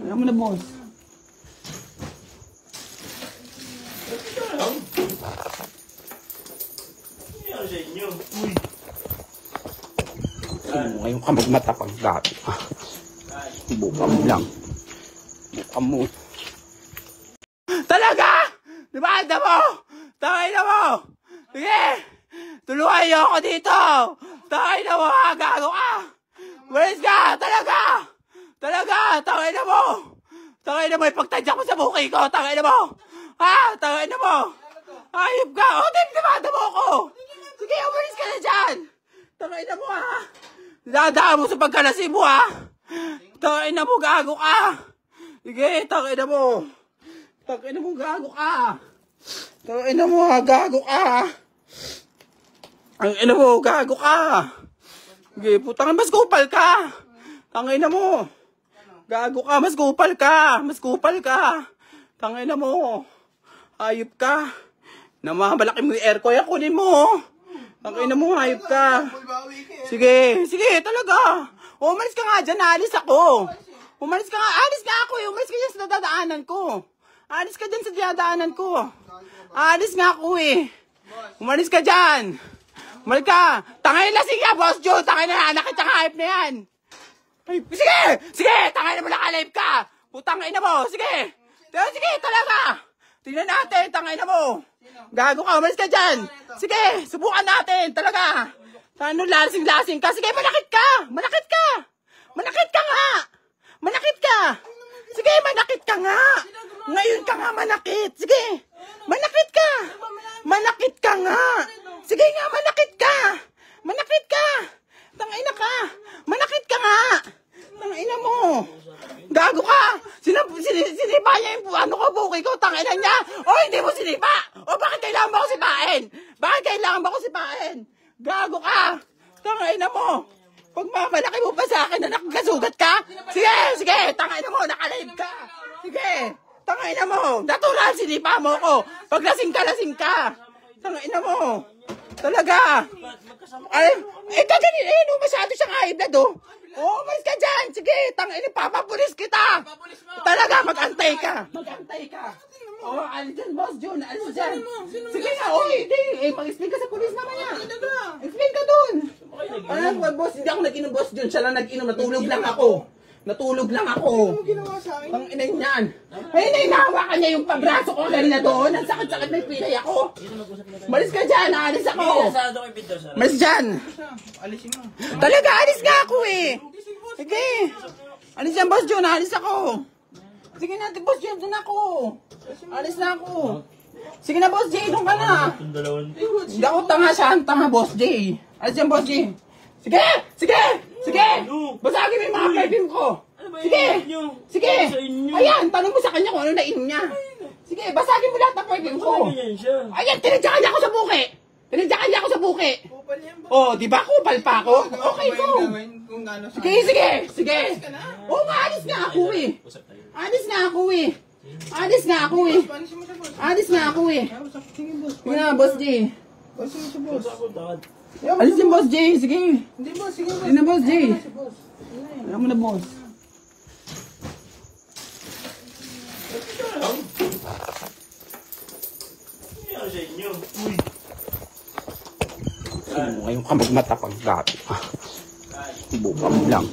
Alam mo na, boss. Ano sa inyo? Ngayon ka magmatapag dati. Buka mo lang. Buka mo. Talaga! Libanda mo! Tangay na mo! Sige! Tulungan niyo ako dito! Tangay na mo! Gago ka! Walis ka! Talaga! Talaga! Tangay na mo! Tangay na mo! Ipagtadyak mo sa buki ko! Tangay na mo! Ha? Tangay na mo! Ayop ka! O, libanda mo ako! Sige, umalis ka na dyan! Tangay na mo ha! Dadaan mo sa pagkalasi mo ha! Tangay na mo! Gago ka! Sige, tangay na mo! Tangay na mo! Gago ka! Tangay na mo ha! Gago ka! Ang ina mo, gago ka! Sige, putang, mas kupal ka! Tangay na mo! Gago ka, mas kupal ka! Mas kupal ka! Tangay na mo! Hayop ka! Namamalaki mo yung aircon, kunin mo! Tangay na mo, hayop ka! Sige, sige, talaga! Umalis ka nga dyan, alis ako! Umalis ka nga, alis nga ako eh! Umalis ka dyan sa dadaanan ko! Alis ka dyan sa dadaanan ko! Alis nga ako eh! Umalis ka dyan! Umalis ka! Tangay lasing ka, Boss Joe! Tangay na, nakita ka, hype na yan! Ay, sige! Sige! Tangay na mo naka-live ka! Putang ina mo! Sige! Sige, talaga! Tingnan natin, tangay na mo! Gago ka, umalis ka dyan! Sige, subukan natin, talaga! Ano, lasing-lasing ka? Sige, manakit ka! Manakit ka! Manakit ka nga! Manakit ka! Sige, manakit ka nga! Ngayon ka nga manakit! Sige! Manakit ka! Manakit ka nga! Sige nga, manakit ka! Manakit ka! Tangina ka! Manakit ka nga! Tangina mo! Gago ka! Sinipa niya yung ano ko, buki ko, tangina niya! O, hindi mo sinipa! O, bakit kailangan ba ko sipain? Bakit kailangan ba ko sipain? Gago ka! Tangina mo! Pag mamalaki mo pa sa akin na nakakasugat ka. Sige, sige, tangay na mo, nakalive ka. Sige, tangay na mo. Natural, sinipa mo ko. Pag lasing ka. Tangay na mo. Talaga. Ay, kaganin, masyado siyang high blood, oh. Oh, mas ka dyan. Sige, tangay na, papapulis kita. Talaga, mag-antay ka. Oh, alis dyan, Boss Jun, alis dyan. Sige nga, hindi. Mag-explain ka sa pulis mamaya. Explain ka dun. Boss, hindi ako nag-inom, Boss Jun. Siya lang nag-inom, natulog lang ako. Ano ginawa sa akin? Ang inay niyan. Ay, nahawakan niya yung pabraso ko kanina doon. Ang sakit-sakit, may pilay ako. Malis ka dyan, aalis ako. Malis dyan. Alisin mo. Talaga, alis nga ako eh. Sige. Alis dyan, Boss Jun, alis ako. Sige na, Boss Jun, doon ako. Alis na ako. Sige na, Boss J, doon ka na. Hindi ako tanga siya, ang tanga, Boss J. Alis dyan, Boss J. Sige! Basagin mo yung mga perfume ko. Sige! Ayan, tanong mo sa kanya kung ano nainom niya. Sige, basagin mo lahat ng perfume ko. Ayan, tinadyakan niya ako sa buki. Kupal yan ba? Oh, di ba kupal pa ako? Okay, go. Kung ano sa Sige. Oo nga, alis nga ako eh. Alis nga ako eh. Alisin mo siya, boss. Sige, boss. Sige na, Boss J. Alisin mo siya, boss. Alis yung Boss J, sige. Hindi, boss. Sige, boss. Sige na, Boss J. Si boss. Alam mo na, boss. Ano sa inyo? Ngayon ka magmatapag gato. Buka mo lang.